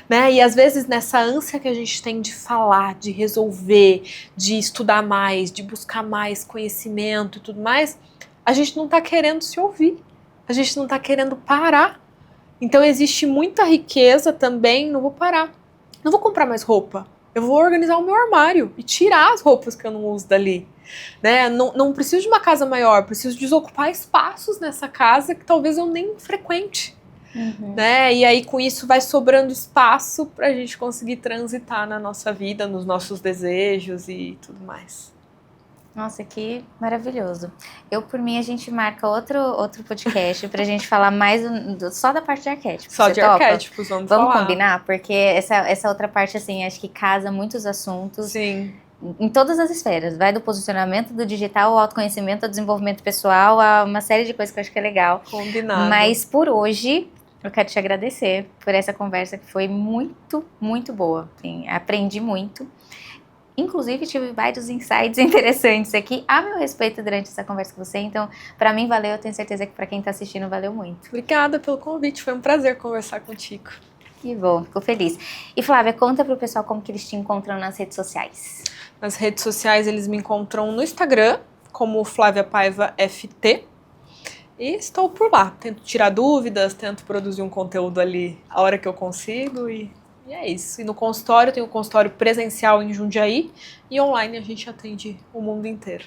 Né? E às vezes nessa ânsia que a gente tem de falar, de resolver, de estudar mais, de buscar mais conhecimento e tudo mais, a gente não tá querendo se ouvir, a gente não tá querendo parar. Então existe muita riqueza também, não vou parar, não vou comprar mais roupa, eu vou organizar o meu armário e tirar as roupas que eu não uso dali. Né? Não preciso de uma casa maior, preciso desocupar espaços nessa casa que talvez eu nem frequente. Né? E aí com isso vai sobrando espaço pra gente conseguir transitar na nossa vida, nos nossos desejos e tudo mais. Nossa, que maravilhoso. Por mim, a gente marca outro podcast pra gente falar mais só da parte de arquétipos. Só de arquétipos, vamos falar. Vamos combinar? Porque essa outra parte, assim, acho que casa muitos assuntos. Sim. Em todas as esferas, vai do posicionamento, do digital, ao autoconhecimento, ao desenvolvimento pessoal, a uma série de coisas que eu acho que é legal. Combinado. Mas por hoje, eu quero te agradecer por essa conversa que foi muito, muito boa. Assim, aprendi muito. Inclusive, tive vários insights interessantes aqui a meu respeito durante essa conversa com você. Então, para mim, valeu. Eu tenho certeza que para quem está assistindo, valeu muito. Obrigada pelo convite. Foi um prazer conversar contigo. Que bom, fico feliz. E Flávia, conta pro pessoal como que eles te encontram nas redes sociais. Nas redes sociais, eles me encontram no Instagram, como Flávia Paiva FT. E estou por lá, tento tirar dúvidas, tento produzir um conteúdo ali a hora que eu consigo e é isso. E no consultório, tem um consultório presencial em Jundiaí e online a gente atende o mundo inteiro.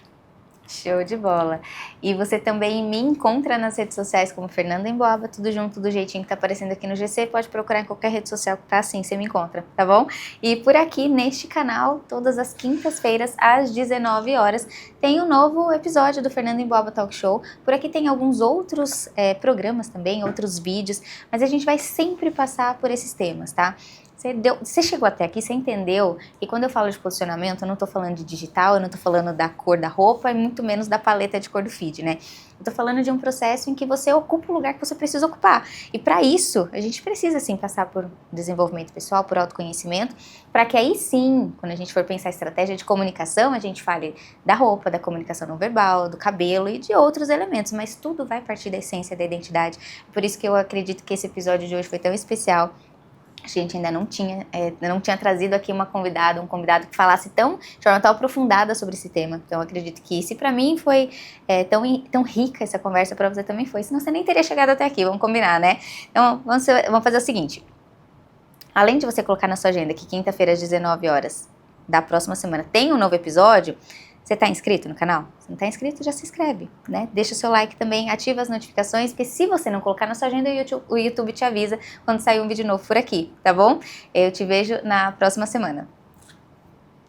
Show de bola. E você também me encontra nas redes sociais como Fernanda Emboaba, tudo junto do jeitinho que tá aparecendo aqui no GC, pode procurar em qualquer rede social que tá assim, você me encontra, tá bom? E por aqui, neste canal, todas as quintas-feiras, às 19 horas, tem um novo episódio do Fernanda Emboaba Talk Show. Por aqui tem alguns outros programas também, outros vídeos, mas a gente vai sempre passar por esses temas, tá? Você chegou até aqui, você entendeu? E quando eu falo de posicionamento, eu não tô falando de digital, eu não tô falando da cor da roupa e muito menos da paleta de cor do feed, né? Eu tô falando de um processo em que você ocupa o lugar que você precisa ocupar. E para isso, a gente precisa sim passar por desenvolvimento pessoal, por autoconhecimento, para que aí sim, quando a gente for pensar estratégia de comunicação, a gente fale da roupa, da comunicação não verbal, do cabelo e de outros elementos, mas tudo vai partir da essência da identidade. Por isso que eu acredito que esse episódio de hoje foi tão especial. A gente ainda não tinha trazido aqui um convidado que falasse de forma tão aprofundada sobre esse tema. Então, eu acredito que se pra mim foi tão rica essa conversa, pra você também foi. Senão você nem teria chegado até aqui, vamos combinar, né? Então, vamos fazer o seguinte. Além de você colocar na sua agenda que quinta-feira às 19 horas da próxima semana tem um novo episódio, você está inscrito no canal? Se não está inscrito, já se inscreve, né? Deixa o seu like também, ativa as notificações, porque se você não colocar na sua agenda, o YouTube te avisa quando sair um vídeo novo por aqui, tá bom? Eu te vejo na próxima semana.